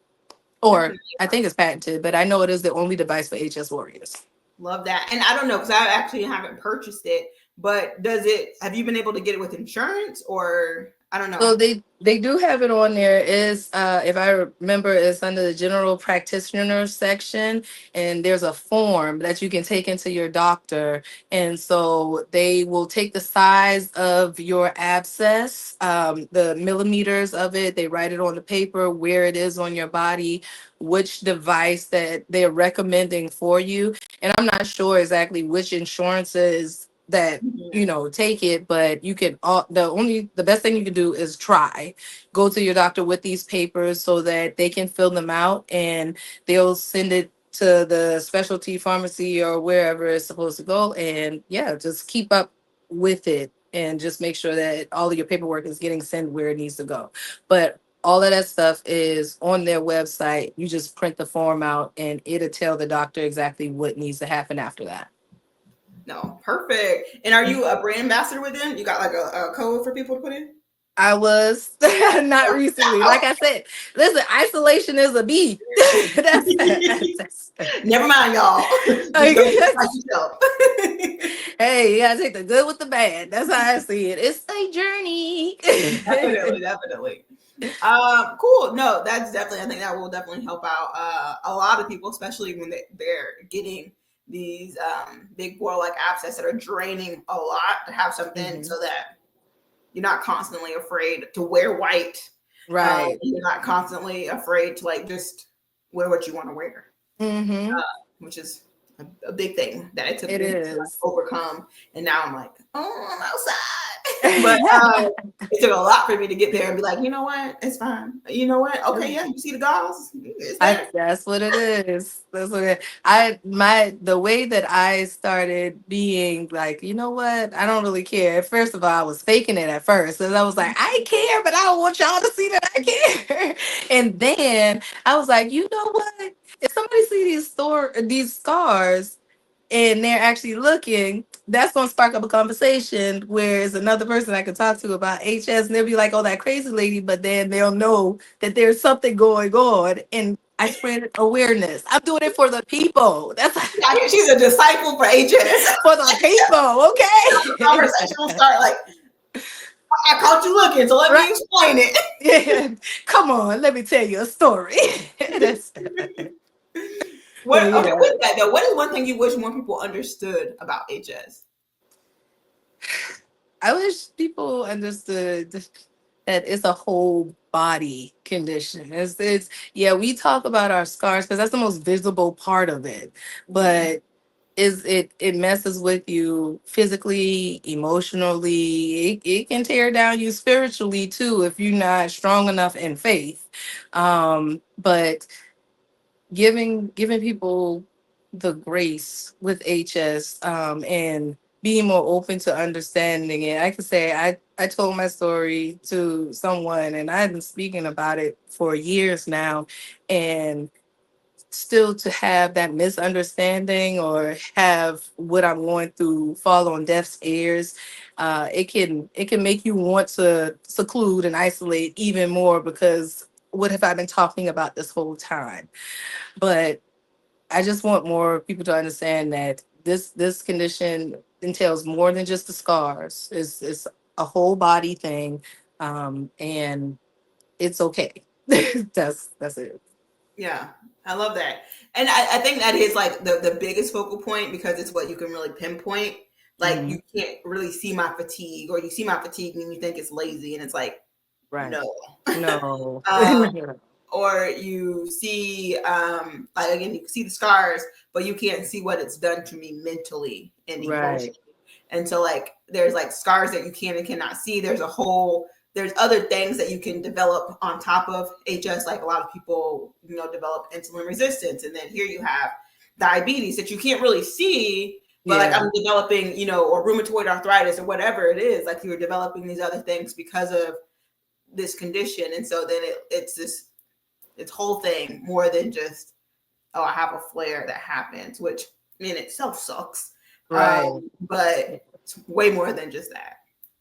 B: Or
A: Definitely.
B: I think it's patented, but I know it is the only device for HS warriors.
A: Love that. And I don't know because I actually haven't purchased it, but have you been able to get it with insurance or I don't know?
B: So they do have it on there. Is if I remember, it's under the general practitioner section, and there's a form that you can take into your doctor, and so they will take the size of your abscess, the millimeters of it. They write it on the paper where it is on your body, which device that they're recommending for you, and I'm not sure exactly which insurances that
A: Mhm.
B: take it, but you can all the best thing you can do is try go to your doctor with these papers so that they can fill them out, and they'll send it to the specialty pharmacy or wherever it's supposed to go, and yeah, just keep up with it and just make sure that all of your paperwork is getting sent where it needs to go. But all of that stuff is on their website. You just print the form out and it'll tell the doctor exactly what needs to happen after that.
A: No, perfect. And are you a brand ambassador with them? You got like a code for people to put in?
B: I was not recently. Like I said, listen, isolation is a B. That's
A: Never mind, y'all. Just
B: like,
A: don't do it by yourself.
B: hey, you gotta take the good with the bad. That's how I see it. It's a journey.
A: Definitely, definitely. Cool. No, that's definitely. I think that will definitely help out a lot of people, especially when they're getting these big boil like abscess that are draining a lot. To have something
B: Mhm.
A: so that you're not constantly afraid to wear white.
B: Right.
A: You're not constantly afraid to like just wear what you want to wear,
B: Hmm.
A: which is a big thing that it took
B: It
A: me to like
B: is.
A: overcome. And now I'm like, oh, I'm outside. But it took a lot for me to get there and be like, you know what, it's fine. You know what? Okay, yeah, you see the gauze, it's there.
B: That's what it is. That's what the way that I started being like, you know what? I don't really care. First of all, I was faking it at first. And I was like, I care, but I don't want y'all to see that I care. And then I was like, you know what? If somebody see these scars and they're actually looking, that's gonna spark up a conversation where it's another person I can talk to about HS, and they'll be like, oh, that crazy lady, but then they'll know that there's something going on, and I spread awareness. I'm doing it for the people. That's
A: I hear she's a disciple for HS.
B: for the people,
A: The conversation will
B: okay?
A: start like, I caught you looking, so let me
B: Right.
A: explain it.
B: Yeah. Come on, let me tell you a story. That's,
A: What?
B: but
A: Okay,
B: yeah.
A: with that though, what is one thing you wish more people understood about HS?
B: I wish people understood that it's a whole body condition. It's yeah, we talk about our scars because that's the most visible part of it,
A: Mhm.
B: but it messes with you physically, emotionally. It can tear down you spiritually too if you're not strong enough in faith. But giving people the grace with HS, and being more open to understanding it. I could say I told my story to someone and I've been speaking about it for years now, and still to have that misunderstanding or have what I'm going through fall on deaf's ears, it can make you want to seclude and isolate even more because what have I been talking about this whole time? But I just want more people to understand that this condition entails more than just the scars. It's a whole body thing, and it's okay. That's it.
A: Yeah, I love that. And I think that is like the biggest focal point because it's what you can really pinpoint. Like
B: Mhm.
A: you can't really see my fatigue, or you see my fatigue and you think it's lazy, and it's like,
B: Right.
A: no.
B: No.
A: um, or you see, like again, you can see the scars, but you can't see what it's done to me mentally and
B: Right.
A: emotionally. And so like there's like scars that you can and cannot see. There's other things that you can develop on top of HS. Like a lot of people, develop insulin resistance. And then here you have diabetes that you can't really see, but like
B: Yeah.
A: I'm developing, or rheumatoid arthritis or whatever it is, like you're developing these other things because of this condition. And so then it's whole thing more than just, oh, I have a flare that happens, which in itself sucks.
B: Right.
A: But it's way more than just that.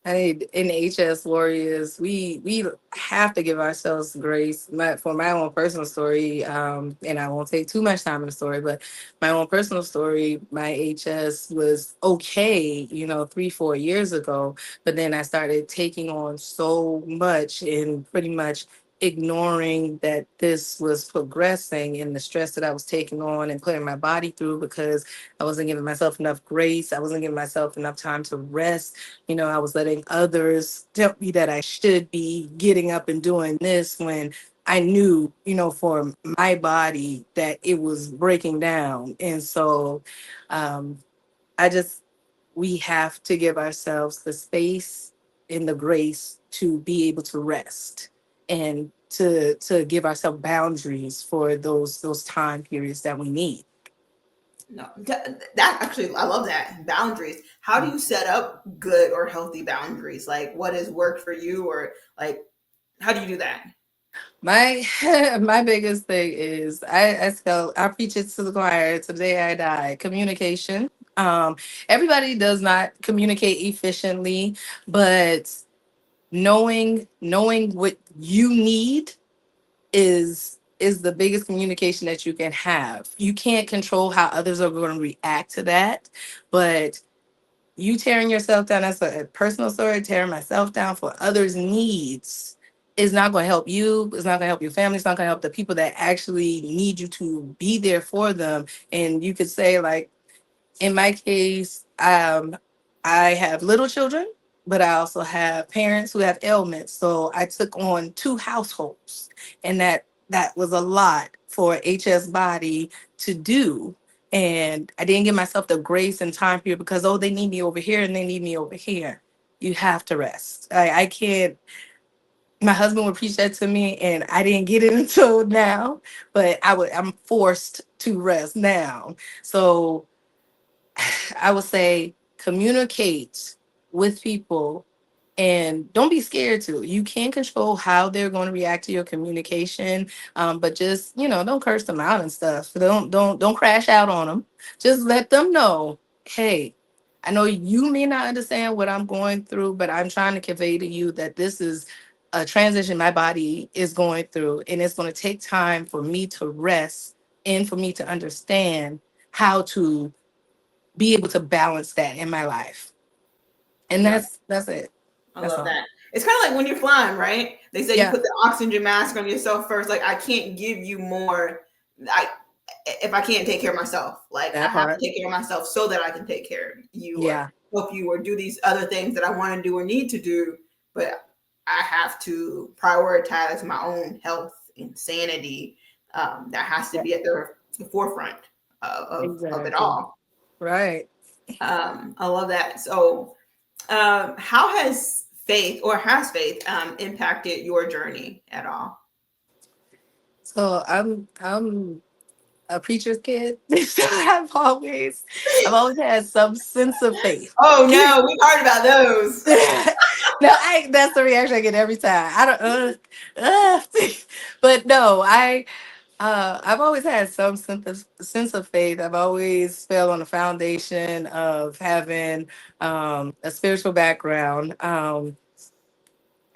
B: I mean, in HS Warriors, we have to give ourselves grace. For my own personal story, and I won't take too much time in the story, but my own personal story, my HS was okay, 3, 4 years ago, but then I started taking on so much and pretty much ignoring that this was progressing and the stress that I was taking on and putting my body through because I wasn't giving myself enough grace. I wasn't giving myself enough time to rest. I was letting others tell me that I should be getting up and doing this when I knew, for my body that it was breaking down. And so um, I just, we have to give ourselves the space and the grace to be able to rest and to give ourselves boundaries for those time periods that we need.
A: No, that actually, I love that. Boundaries. How do you set up good or healthy boundaries? Like, what has worked for you, or like, how do you do that?
B: My my biggest thing is I preach it to the choir to the day I die. Communication. Everybody does not communicate efficiently, but knowing what you need is the biggest communication that you can have. You can't control how others are going to react to that, but you tearing yourself down, that's a personal story. Tearing myself down for others needs is not going to help you. It's not going to help your family. It's not going to help the people that actually need you to be there for them. And you could say, like, in my case, I have little children, but I also have parents who have ailments. So I took on two households, and that was a lot for HS body to do. And I didn't give myself the grace and time period because, oh, they need me over here and they need me over here. You have to rest. I can't. My husband would preach that to me, and I didn't get it until now. But I'm forced to rest now. So I would say communicate with people and don't be scared to. You can't control how they're going to react to your communication, but just don't curse them out and stuff. Don't crash out on them. Just let them know, hey, I know you may not understand what I'm going through, but I'm trying to convey to you that this is a transition my body is going through, and it's going to take time for me to rest and for me to understand how to be able to balance that in my life. And
A: Yeah,
B: that's it.
A: I
B: That's
A: love
B: all.
A: that. It's kind of like when you're flying, right? They say you
B: Yeah,
A: put the oxygen mask on yourself first. Like, I can't give you more. I if I can't take care of myself, like I
B: that
A: have to
B: part.
A: take care of myself so that I can take care of you or
B: Yeah,
A: help you or do these other things that I want to do or need to do. But I have to prioritize my own health and sanity. That has to
B: yeah,
A: be at the forefront of it
B: exactly.
A: all.
B: Right.
A: I love that. So, how has faith impacted your journey at all?
B: So I'm a preacher's kid. So I've always had some sense of faith.
A: Oh no, we've heard about those.
B: No, that's the reaction I get every time. I don't, but no, I've always had some sense of faith. I've always fell on the foundation of having a spiritual background.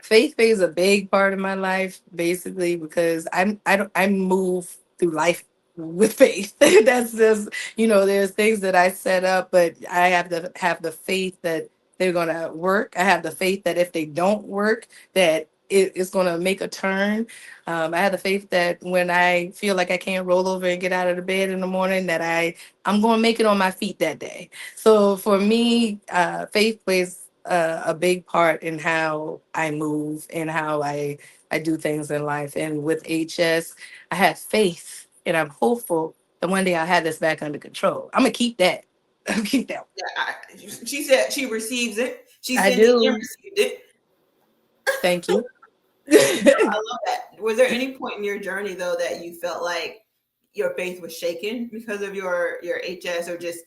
B: Faith plays a big part of my life, basically, because I move through life with faith. That's just, there's things that I set up, but I have to have the faith that they're gonna work. I have the faith that if they don't work, that it's gonna make a turn. I have the faith that when I feel like I can't roll over and get out of the bed in the morning, that I'm gonna make it on my feet that day. So for me, faith plays a big part in how I move and how I do things in life. And with HS, I have faith and I'm hopeful that one day I'll have this back under control. I'm gonna keep that. I'm keep that.
A: She said she receives it. She
B: I
A: sent it and
B: do.
A: received it.
B: Thank you.
A: I love that. Was there any point in your journey though that you felt like your faith was shaken because of your HS or just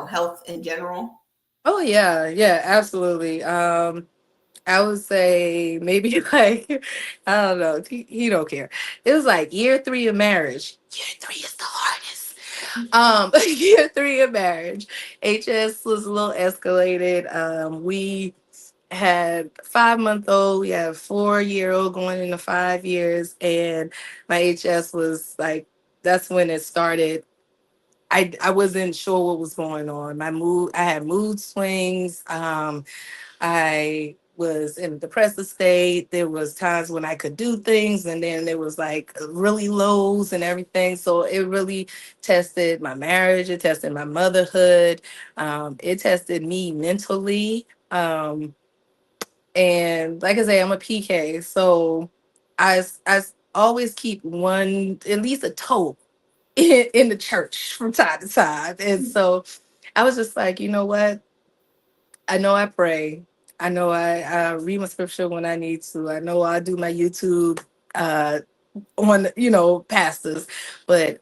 A: health in general?
B: Oh yeah, yeah, absolutely. I would say maybe like I don't know. He don't care. It was like year 3 of marriage. Year 3 is the hardest. Year 3 of marriage. HS was a little escalated. We had 5-month old. We have 4-year old going into 5 years, and my HS was like that's when it started. I wasn't sure what was going on. I had mood swings. I was in a depressive state. There was times when I could do things, and then there was like really lows and everything. So it really tested my marriage. It tested my motherhood. It tested me mentally. And like I say, I'm a PK, so I always keep one, at least a toe in the church from time to time. And so I was just like, you know what? I know I pray. I know I read my scripture when I need to. I know I do my YouTube uh, on, pastors, but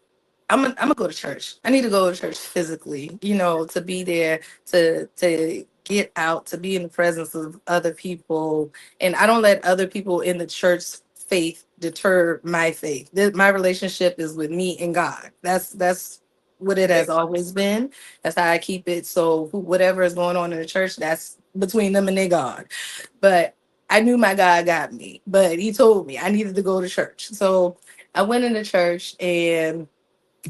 B: I'm gonna go to church. I need to go to church physically, to be there, to get out, to be in the presence of other people. And I don't let other people in the church faith deter my faith. My relationship is with me and God. That's what it has always been. That's how I keep it. So whatever is going on in the church, that's between them and their God. But I knew my God got me, but he told me I needed to go to church. So I went into church, and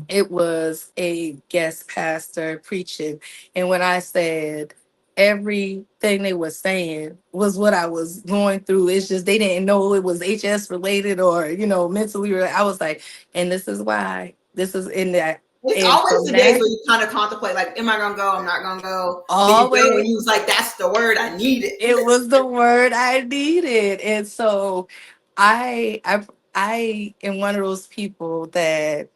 B: it was a guest pastor preaching. And when I said everything they were saying was what I was going through, it's just they didn't know it was HS related or, mentally related. I was like, and this is why. This is in that.
A: It's
B: And
A: always
B: from
A: the days
B: that,
A: where you kind of contemplate, like, am I gonna go? I'm not gonna go. Then you go and
B: always,
A: you was like, that's the word I needed.
B: it was the word I needed. And so I am one of those people that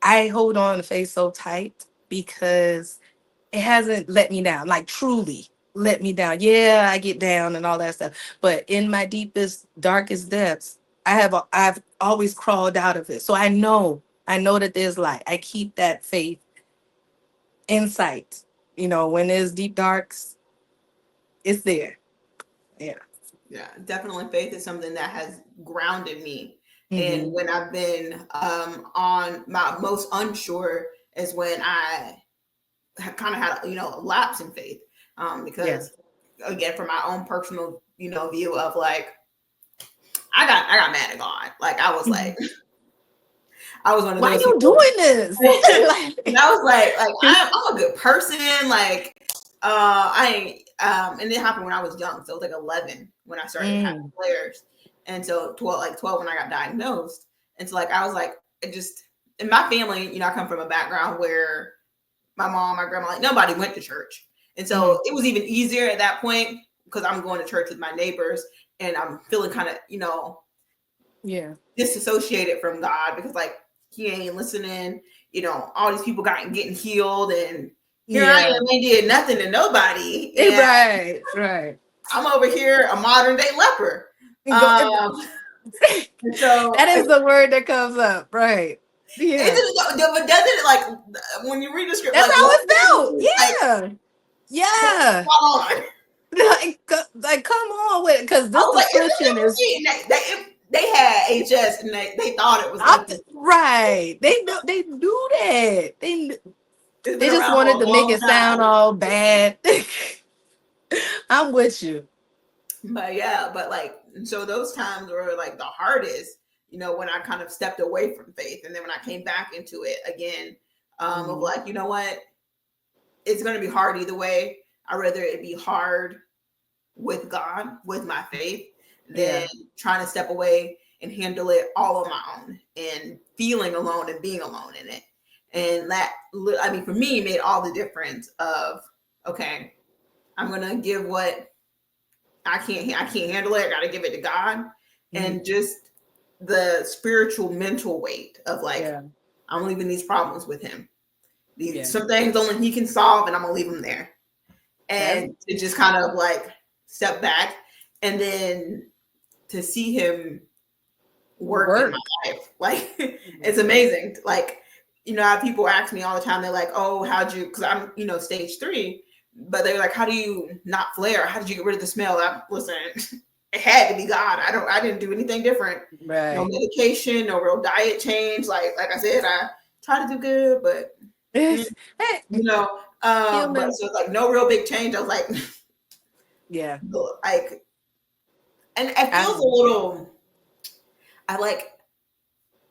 B: I hold on to faith so tight because it hasn't let me down, like truly let me down. Yeah, I get down and all that stuff, but in my deepest, darkest depths, I've always crawled out of it. So I know that there's light. I keep that faith in sight. When there's deep darks, it's there. Yeah.
A: Yeah, definitely faith is something that has grounded me. And
B: Hmm.
A: when I've been on my most unsure is when I kind of had a lapse in faith.
B: Yeah.
A: Because again, from my own personal view of like I got mad at God. Like I was
B: Mhm.
A: like I was one of
B: Why
A: those
B: you
A: people.
B: doing this?
A: And I was like I'm a good person. Like I and it happened when I was young, so it was like 11 when I started having
B: Mm,
A: flares, and so 12 when I got diagnosed. And so like I was like, it just in my family, I come from a background where my mom, my grandma, like nobody went to church, and so
B: mm,
A: it was even easier at that point because I'm going to church with my neighbors, and I'm feeling kind of
B: yeah.
A: disassociated from God because like he ain't listening. All these people getting healed, and here I
B: Yeah.
A: am, ain't did nothing to nobody, and
B: Right. Right.
A: I'm over here a modern day leper.
B: Go,
A: And so
B: that is the word that comes up, right?
A: it
B: Yeah,
A: just, but doesn't it like when you read the script,
B: that's
A: like
B: how
A: what
B: it felt.
A: like
B: Yeah,
A: what's
B: yeah.
A: going on?
B: Like come on with it, because
A: I
B: this
A: was like, is this
B: description is
A: empathy? And they had HS and they thought it was Lucky.
B: Right. They know they do that.
A: It's
B: They
A: been
B: just
A: around for
B: wanted
A: a
B: to make
A: long
B: it sound
A: time.
B: all bad. I'm with you.
A: But yeah, but like, so those times were like the hardest, when I kind of stepped away from faith. And then when I came back into it again, of
B: Mhm.
A: like, you know what? It's going to be hard either way. I'd rather it be hard with God, with my faith, than
B: Yeah.
A: trying to step away and handle it all on my own and feeling alone and being alone in it. And that, I mean, for me, made all the difference of, okay, I'm going to give what I can't handle it. I got to give it to God.
B: Mhm.
A: And just the spiritual mental weight of like,
B: Yeah.
A: I'm leaving these problems with him.
B: Yeah.
A: Some things only he can solve, and I'm gonna leave them there.
B: That's
A: And to just kind of like step back, and then to see him work in my
B: work.
A: life, like it's
B: Mhm.
A: amazing. Like, I have people ask me all the time. They're like, "Oh, how'd you?" Because I'm, stage 3, but they're like, "How do you not flare? How did you get rid of the smell?" Listen, it had to be God. I didn't do anything different. No
B: Right.
A: medication, no real diet change. Like I said, I try to do good, but eh,
B: It's, hey,
A: but
B: human.
A: so it's like no real big change. I was like,
B: Yeah.
A: like, and it
B: I
A: feels a little. I like.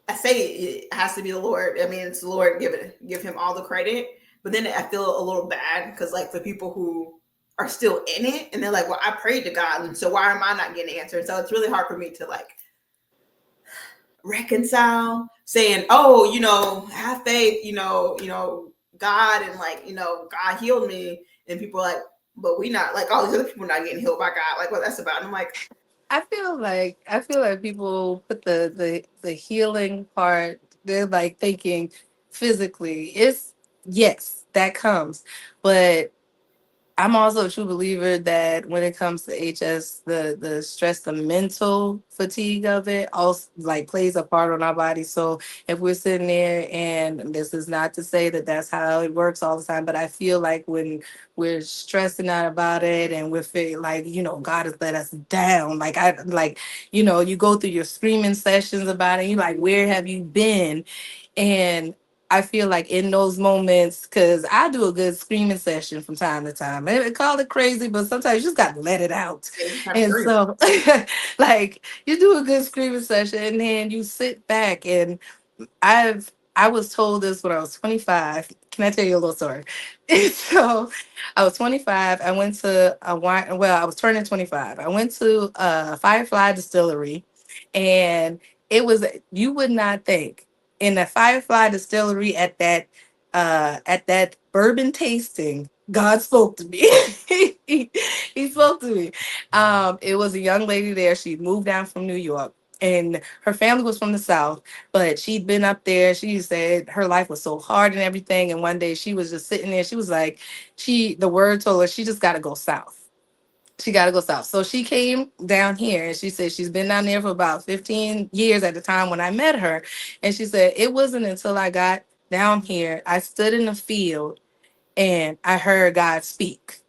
A: I say it has to be the Lord. I mean, it's the Lord. Give him all the credit. But then I feel a little bad because, like, for people who are still in it, and they're like, "Well, I prayed to God, and so why am I not getting answered?" So it's really hard for me to like reconcile saying, "Oh, have faith, God, and like, God healed me," and people are like, "But we not like all these other people not getting healed by God. Like, what that's about?" And I'm like,
B: I feel like people put the healing part, they're like thinking physically. It's yes, that comes. But I'm also a true believer that when it comes to HS, the stress, the mental fatigue of it also like plays a part on our body. So if we're sitting there, and this is not to say that that's how it works all the time, but I feel like when we're stressing out about it and we're feeling like God has let us down, like I like you go through your screaming sessions about it. You like, where have you been? And I feel like in those moments, because I do a good screaming session from time to time. Maybe call it crazy, but sometimes you just got to let it out.
A: "Yeah, you have to
B: And
A: scream."
B: so, like, you do a good screaming session, and then you sit back. And I was told this when I was 25. Can I tell you a little story? So I was 25. I went to a wine. Well, I was turning 25. I went to a Firefly Distillery, and it was, you would not think, in the Firefly Distillery at that bourbon tasting, God spoke to me. He spoke to me. It was a young lady there. She moved down from New York, and her family was from the South, but she'd been up there. She said her life was so hard and everything. And one day she was just sitting there. She was like, the word told her she just got to go south. She got to go south. So she came down here, and she said she's been down there for about 15 years at the time when I met her. And she said it wasn't until I got down here, I stood in the field and I heard God speak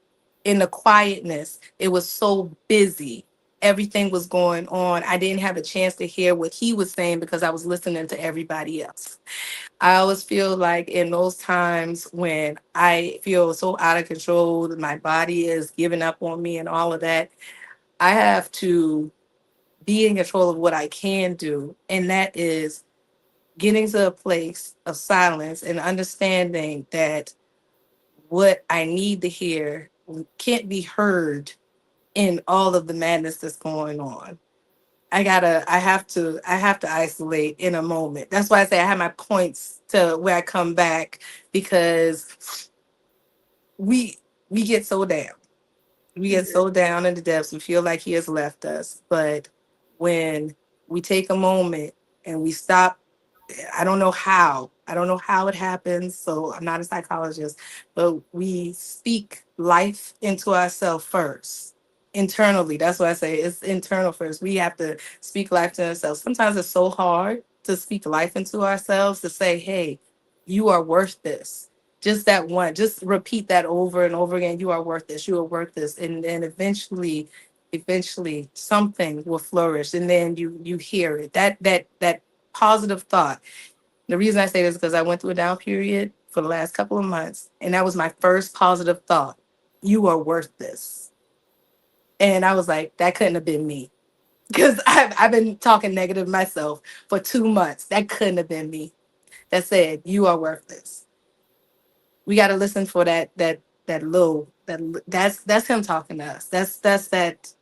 B: in the quietness. It was so busy. Everything was going on. I didn't have a chance to hear what he was saying because I was listening to everybody else. I always feel like in those times when I feel so out of control, my body is giving up on me and all of that, I have to be in control of what I can do. And that is getting to a place of silence and understanding that what I need to hear can't be heard in all of the madness that's going on. I have to isolate in a moment. That's why I say I have my points to where I come back, because we we get so down. We get so down in the depths. We feel like he has left us. But when we take a moment and we stop, I don't know how. I don't know how it happens. So I'm not a psychologist, but we speak life into ourselves first. Internally. That's what I say. It's internal first. We have to speak life to ourselves. Sometimes it's so hard to speak life into ourselves, to say, hey, you are worth this. Just that one. Just repeat that over and over again. You are worth this. You are worth this. And then eventually eventually something will flourish, and then you hear it. That positive thought. The reason I say this is because I went through a down period for the last couple of months, and that was my first positive thought. You are worth this. And I was like, that couldn't have been me. Because I've been talking negative myself for 2 months. That couldn't have been me. That said, you are worth this. We got to listen for that's him talking to us. That's that.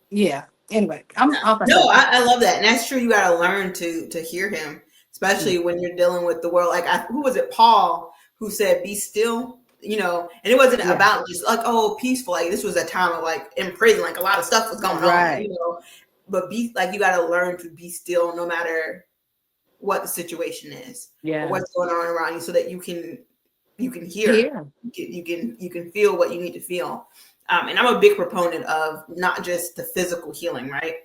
B: Yeah. Anyway, I'm off my
A: No,
B: subject.
A: I love that, and that's true. You got to learn to hear him, especially when you're dealing with the world. Like, who was it? Paul, who said, "Be still." And it wasn't
B: Yeah.
A: about just like, oh, peaceful. Like, this was a time of like in prison, like a lot of stuff was going on.
B: Right.
A: But be like, you got to learn to be still, no matter what the situation is or
B: Yeah.
A: what's going on around you, so that you can hear,
B: Yeah.
A: you can feel what you need to feel. And I'm a big proponent of not just the physical healing, right?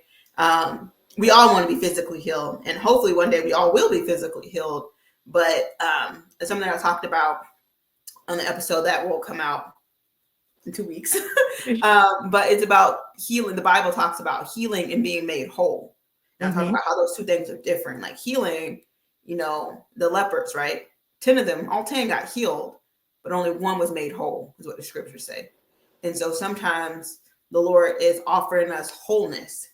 A: We all want to be physically healed, and hopefully one day we all will be physically healed. But it's something I talked about on the episode that will come out in 2 weeks. But it's about healing. The Bible talks about healing and being made whole. And I talk about how those two things are different. Like healing, the lepers, right? 10 of them, all 10 got healed, but only one was made whole, is what the scriptures say. And so sometimes the Lord is offering us wholeness,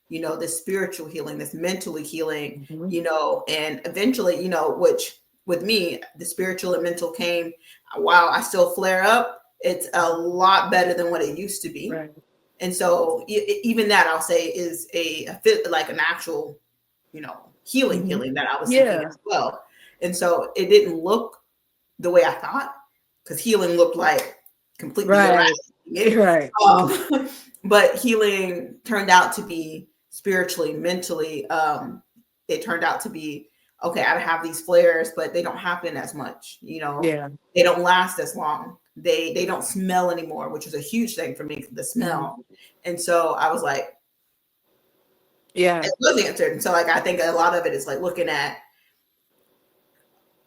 A: this spiritual healing, this mentally healing, and eventually, which with me, the spiritual and mental came while I still flare up. It's a lot better than what it used to be.
B: Right.
A: And so even that, I'll say, is like an actual, healing that I was seeking as well. And so it didn't look the way I thought, because healing looked like completely
B: right.
A: But healing turned out to be spiritually, mentally. It turned out to be, okay, I have these flares, but they don't happen as much.
B: Yeah.
A: They don't last as long. They don't smell anymore, which was a huge thing for me, the smell. And so I was like,
B: yeah,
A: it was answered. And so like, I think a lot of it is like looking at,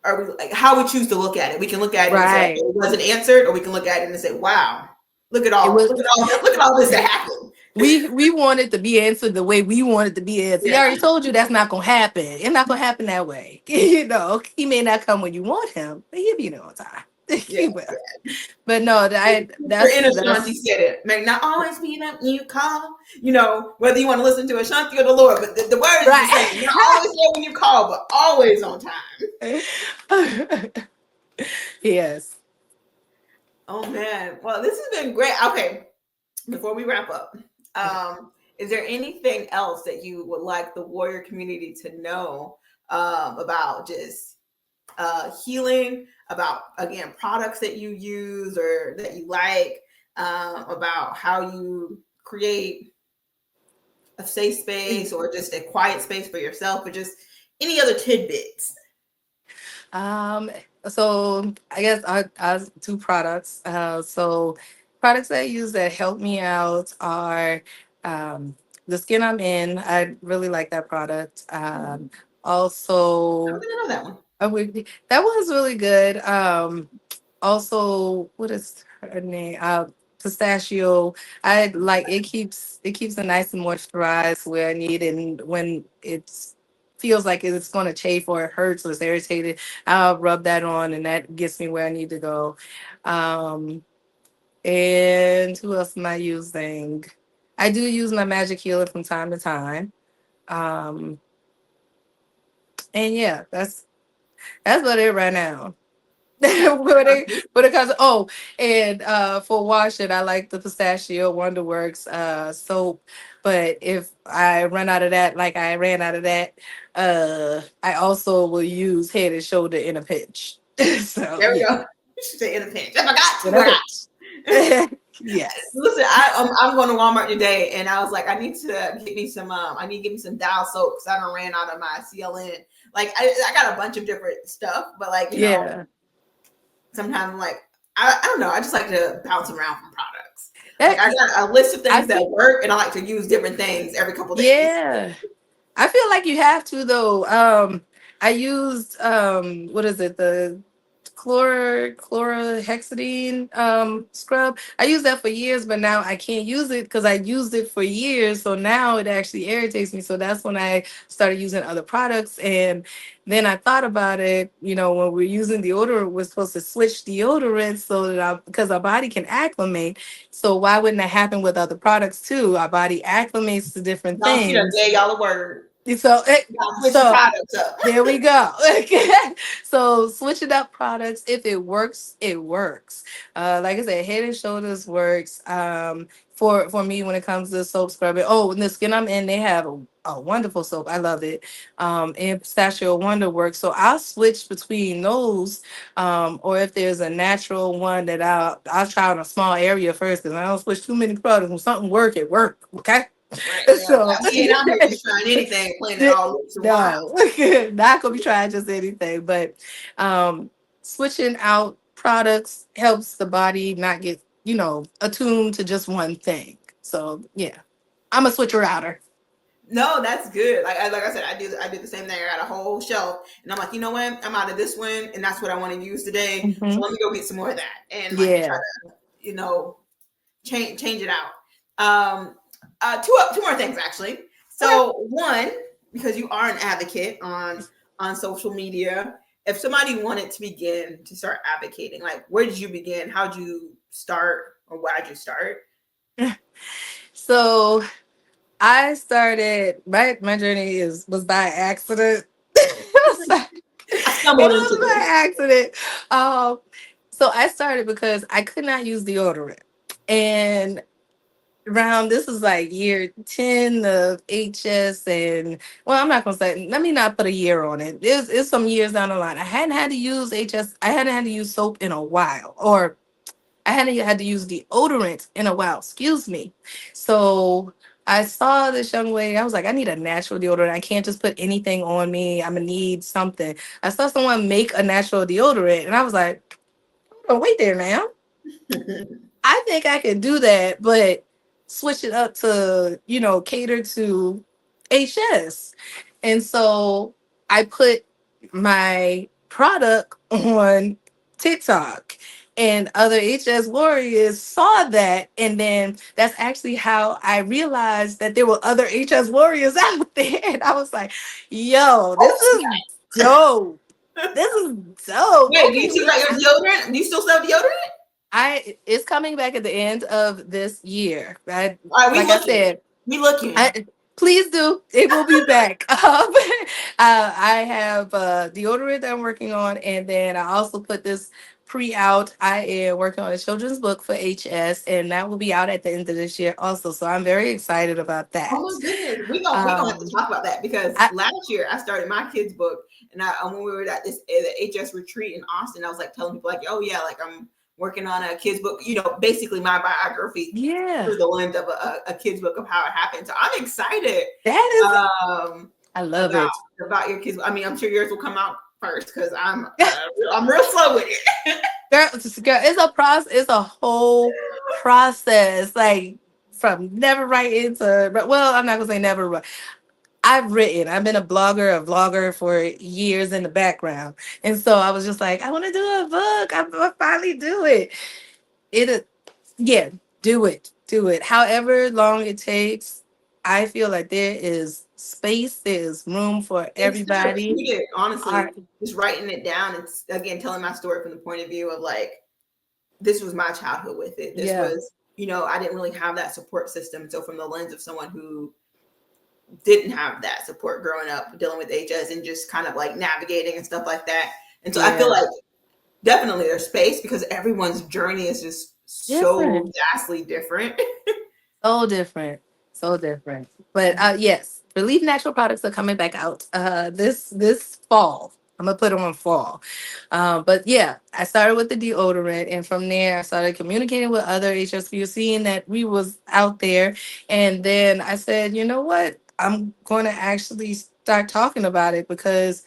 A: are we like how we choose to look at it? We can look at it and say, it wasn't answered, or we can look at it and say, wow, look at all this that happened.
B: We want it to be answered the way we want it to be answered.
A: Yeah.
B: He already told you that's not gonna happen. It's not gonna happen that way. He may not come when you want him, but he'll be there on time. He will. But no, that's
A: Ashanti said it. May not always be that you call, whether you want to listen to Ashanti or the Lord, but the word is the same. Not always there when you call, but always on time.
B: Yes.
A: Oh man. Well, this has been great. Okay. Before we wrap up, is there anything else that you would like the warrior community to know about just healing, about, again, products that you use or that you like, about how you create a safe space or just a quiet space for yourself, or just any other tidbits?
B: So I guess I two products. So products that I use that help me out are the Skin I'm In. I really like that product. Also,
A: I didn't know that one.
B: That one's really good. Also, what is her name? Pistachio. I like it. Keeps it nice and moisturized where I need it, and when it's feels like it's going to chafe or it hurts or it's irritated, I'll rub that on, and that gets me where I need to go. And who else am I using? I do use my Magic Healer from time to time. And yeah, that's about it right now. When it comes, and for washing, I like the Pistachio Wonderworks soap. But if I run out of that, like I ran out of that, I also will use Head and Shoulder in a pinch. So
A: there we go. You should say in a pinch. I forgot.
B: Yes.
A: Listen, I'm going to Walmart today, and I was like, I need to get me some. I need to get me some Dial soap because I done ran out of my CLN. Like I got a bunch of different stuff, but like you know, sometimes I'm like I don't know. I just like to bounce around from products. Like I got a list of things that work, and I like to use different things every couple days.
B: Yeah, I feel like you have to though. I used what is it, the chlorhexidine scrub. I used that for years, but now I can't use it because I used it for years. So now it actually irritates me. So that's when I started using other products. And then I thought about it, when we're using deodorant, we're supposed to switch deodorant so that because our body can acclimate. So why wouldn't that happen with other products too? Our body acclimates to different
A: No, she done
B: things.
A: gave y'all a word.
B: So,
A: Y'all switch the
B: so
A: products up.
B: there we go. So switching up products, if it works, it works. Like I said, Head and Shoulders works. For me when it comes to soap scrubbing. Oh, and the Skin I'm in, they have a wonderful soap. I love it. And Pistachio Wonder works. So I'll switch between those. Or if there's a natural one that I'll try on a small area first because I don't switch too many products. When something work, it work. Okay.
A: Right. Yeah.
B: So
A: We ain't out here just trying anything, playing it all loops and wild.
B: no, not gonna be trying just anything, but um, switching out products helps the body not get, attuned to just one thing. So yeah, I'm a switcher outer.
A: No, that's good. Like I said, I do the same thing. I got a whole shelf, and I'm like, you know what? I'm out of this one, and that's what I want to use today. So
B: Hmm.
A: let me go get some more of that, and like try
B: Yeah.
A: to, change it out. Um, two more things actually.
B: Okay.
A: So one, because you are an advocate on social media, if somebody wanted to begin to start advocating, like where did you begin? How'd you start, or why'd you start?
B: So I started my journey was by accident.
A: I
B: It
A: stumbled into
B: was by
A: this.
B: accident. Um, so I started because I could not use deodorant. And around this is like year 10 of HS, and well, I'm not gonna say, let me not put a year on it. It's some years down the line. I hadn't had to use HS, I hadn't had to use soap in a while, or I hadn't had to use deodorant in a while, excuse me. So I saw this young lady. I was like, I need a natural deodorant. I can't just put anything on me. I'm gonna need something. I saw someone make a natural deodorant, and I was like, oh, wait there now. I think I can do that, but switch it up to, cater to HS. And so I put my product on TikTok, and other HS warriors saw that. And then that's actually how I realized that there were other HS warriors out there. And I was like, yo,
A: Oh,
B: this is dope. This is dope.
A: wait, do
B: Okay,
A: you still got your deodorant? Do you still sell deodorant?
B: it's coming back at the end of this year.
A: All right, we
B: Like I
A: looking.
B: said,
A: We looking.
B: please do. It will be back. I have deodorant that I'm working on, and then I also put this pre-out. I am working on a children's book for HS, and that will be out at the end of this year also. So I'm very excited about
A: Oh
B: that.
A: my goodness, we gonna have to
B: Um,
A: talk about that because
B: I,
A: last year I started my kids book, and when we were at the HS retreat in Austin, I was like telling people like, oh yeah, like I'm working on a kids book, basically my biography
B: yeah,
A: through the lens of a kids book of how it happened. So I'm excited
B: that is.
A: um
B: I love
A: about
B: it.
A: your kids. I mean, I'm sure yours will come out first because I'm real slow with it.
B: Girl, it's a process. It's a whole process. Like from never writing to, well, I'm not gonna say never. I've written. I've been a vlogger for years in the background, and so I was just like, I want to do a book. I'm gonna finally do it. It, yeah, do it. However long it takes, I feel like there is space. There's room for
A: It's
B: everybody.
A: therapeutic, honestly.
B: Art,
A: Just writing it down. It's again telling my story from the point of view of like this was my childhood with it. This
B: yeah,
A: was, I didn't really have that support system. So from the lens of someone who didn't have that support growing up, dealing with HS and just kind of like navigating and stuff like that. And so I feel
B: yeah,
A: like definitely there's space because everyone's journey is just so
B: different.
A: vastly different.
B: So different. So different. But yes, Relief Natural products are coming back out this fall. I'm gonna put them on fall. But yeah, I started with the deodorant, and from there I started communicating with other HSPs, seeing that we was out there. And then I said, you know what? I'm going to actually start talking about it because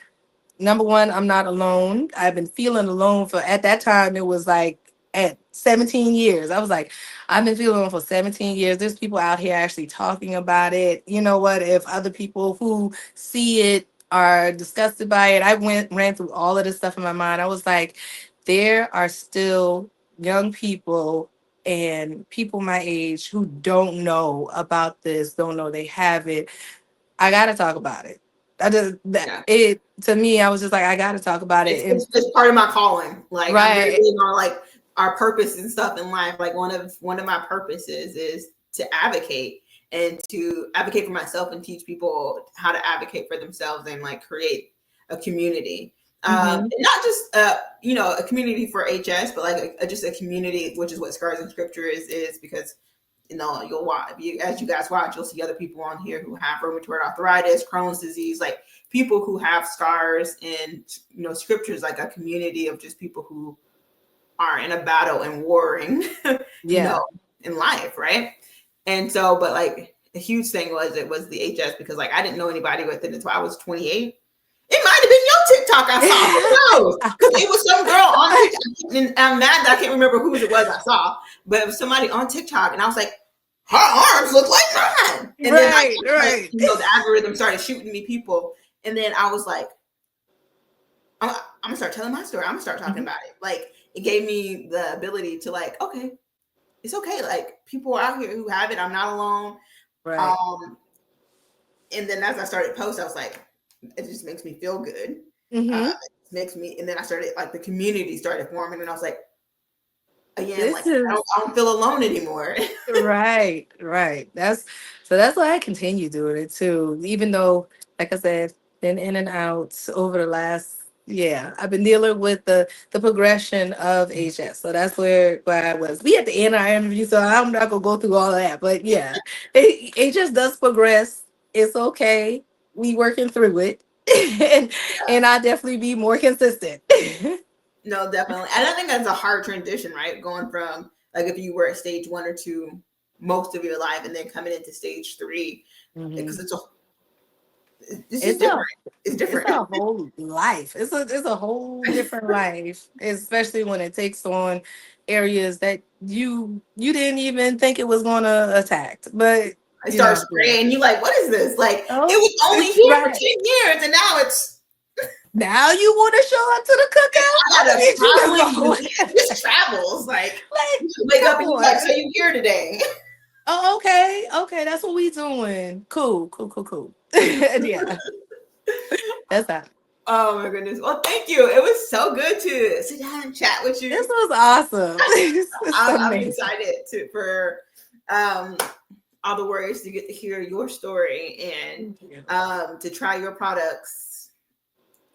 B: number one, I'm not alone. I've been feeling alone for at that time it was like at 17 years. I was like, I've been feeling alone for 17 years. There's people out here actually talking about it. You know what? If other people who see it are disgusted by it, I ran through all of this stuff in my mind. I was like, there are still young people and people my age who don't know about this, don't know they have it. I gotta talk about it. I just that
A: Yeah.
B: it to me, I was just like, I gotta talk about it. And
A: It's part of my calling. Like I'm very
B: right.
A: big on like our purpose and stuff in life. Like one of my purposes is to advocate and to advocate for myself and teach people how to advocate for themselves and like create a community.
B: Mhm.
A: And not just a community for HS, but like just a community, which is what Scars in Scripture is because you'll watch as you guys watch, you'll see other people on here who have rheumatoid arthritis, Crohn's disease, like people who have scars, and Scripture is like a community of just people who are in a battle and warring,
B: Yeah.
A: in life, right? And so, but like a huge thing was the HS because like I didn't know anybody with it until I was 28. It might have been your TikTok I saw. Who knows? Because it was some girl on TikTok. And I'm mad that I can't remember who it was I saw, but it was somebody on TikTok, and I was like, her arms look like mine. And then
B: Right.
A: the algorithm started shooting me people, and then I was like, I'm gonna start telling my story. I'm gonna start talking about it. Like it gave me the ability to like, okay, it's okay. Like people are out here who have it. I'm not alone.
B: Right.
A: And then as I started post, I was like, it just makes me feel good.
B: Mm-hmm.
A: It makes me, and then I started like the community started forming, and I was like, again,
B: This
A: like
B: is
A: I don't feel alone anymore.
B: right. That's why I continue doing it too. Even though, like I said, been in and out over the last I've been dealing with the progression of HS. So that's where I was. We at the end of our interview, so I'm not gonna go through all of that. But yeah, HS does progress. It's okay. We working through it. and I'll definitely be more consistent.
A: No, definitely. And I think that's a hard transition, right? Going from like if you were at stage 1 or 2 most of your life and then coming into stage 3, because
B: Mhm.
A: it's just
B: It's
A: different.
B: a
A: It's
B: it's
A: different.
B: a whole life. It's a whole different life, especially when it takes on areas that you didn't even think it was going to attack. But
A: It starts
B: yeah.
A: spraying. You like, what is this? Like it
B: Oh,
A: was only
B: it's
A: here for
B: right.
A: 10 years, and now it's
B: Now you want to show up to the cookout?
A: I
B: I'm
A: got
B: gonna
A: a
B: get you to
A: traveling
B: go.
A: disease. This travels. Like
B: Like,
A: you wake up
B: come
A: and you like,
B: on.
A: so you here today?
B: Oh, okay, that's what we doing. Cool. Yeah, that's that.
A: Oh my goodness. Well, thank you. It was so good to sit down and chat with
B: This
A: you.
B: was awesome. This is
A: I'm
B: amazing.
A: excited for um all the warriors to get to hear your story and
B: Thank you.
A: to try your products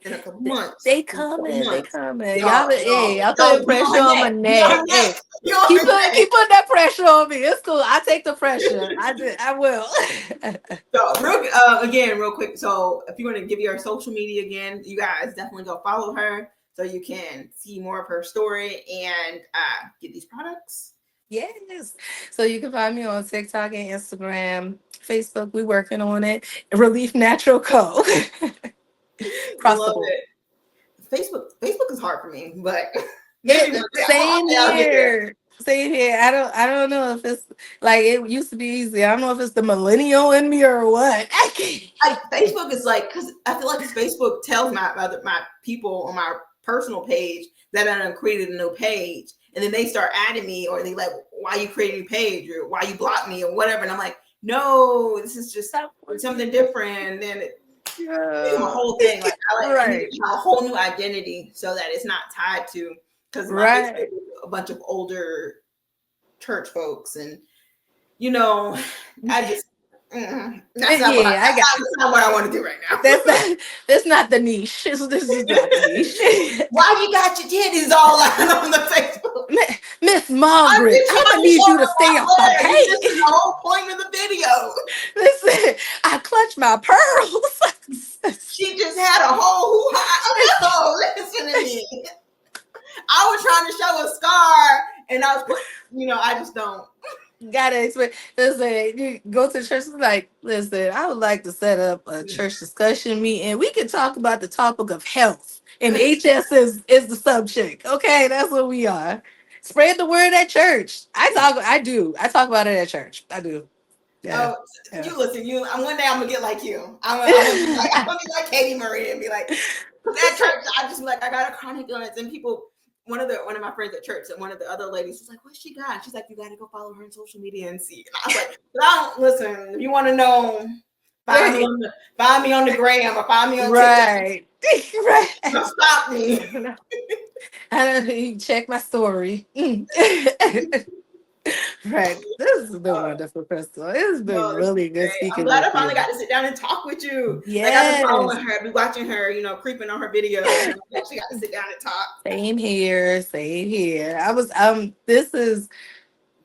A: in a couple months.
B: They
A: In a couple
B: coming, they
A: months.
B: coming.
A: Y'all,
B: Y'all
A: yo,
B: putting
A: be on
B: pressure
A: her
B: on my
A: neck. Be on
B: neck.
A: her
B: Hey,
A: neck. Be on her neck.
B: keep putting that pressure on me. It's cool. I take the pressure. I will.
A: So, again, real quick. So, if you want to give your social media again, you guys definitely go follow her so you can see more of her story and get these products.
B: Yes. So you can find me on TikTok and Instagram, Facebook. We working on it. Relief Natural Co. Across the
A: Love
B: board.
A: it. Facebook is hard for me, but maybe one day
B: Same
A: I'll get there.
B: here. Same here. I don't know if it's like it used to be easy. I don't know if it's the millennial in me or what. I can't.
A: Facebook is like because I feel like Facebook tells my people on my personal page that I done created a new page, and then they start adding me, or they like, why you created a new page, or why you blocked me, or whatever, and I'm like, no, this is just something different, and a
B: Yeah.
A: whole thing. Like I need
B: Right.
A: to have a whole new identity so that it's not tied to because my Facebook
B: Right.
A: is a bunch of older church folks, and I just that's not what
B: Yeah, I got
A: that's not what I want to do right now.
B: that's not the niche. This is not the niche.
A: Why you got your titties all out on the Facebook?
B: Miss
A: I'm
B: Margaret,
A: just
B: I'm
A: trying
B: gonna
A: to
B: need
A: show
B: you to
A: them
B: stay
A: my
B: off my
A: butt. You missing
B: page.
A: the whole point of the video.
B: Listen, I clutch my pearls.
A: She just had a whole hoo-ha. Oh, listen to me. I was trying to show a scar, and I was putting, I just don't.
B: Gotta explain. Listen, you go to church. Like, listen, I would like to set up a church discussion meeting. We can talk about the topic of health, and HS is the subject. Okay, that's what we are. Spread the word at church. I talk about it at church. I do. Yeah.
A: Oh,
B: Yeah.
A: you listen. One day I'm gonna get like you. I'm gonna be like Katie Murray and be like, that church. I just be like, I got a chronic illness, and people one of my friends at church, and one of the other ladies was like, "What she got?" She's like, "You got to go follow her on social media and see." And I was like, "I don't listen. If you want to know, find me on the gram or find me on TikTok.
B: Right. Right.
A: Don't stop me."
B: I don't you check my story. Right. This has been wonderful, Crystal. It's been
A: No, this is
B: really good
A: great. I'm
B: speaking
A: glad
B: with
A: I finally
B: you.
A: got to sit down and talk with you. Like I've been
B: Yes.
A: following her, be watching her, creeping on her videos. And I actually got to sit down and talk.
B: Same here. Same here. I was this is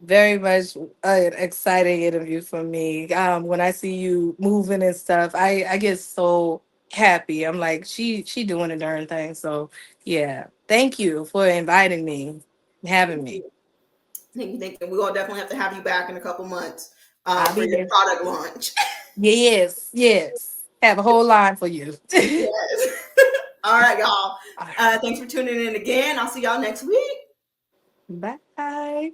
B: very much an exciting interview for me. When I see you moving and stuff, I get so happy. I'm like, she doing a darn thing. So yeah. Thank you for inviting me and having me.
A: Thinking we're gonna definitely have to have you back in a couple months
B: I'll
A: for
B: be
A: your
B: there.
A: product launch.
B: Yes, yes. Have a whole line for you.
A: Yes. All right, y'all. Thanks for tuning in again. I'll see y'all next week.
B: Bye.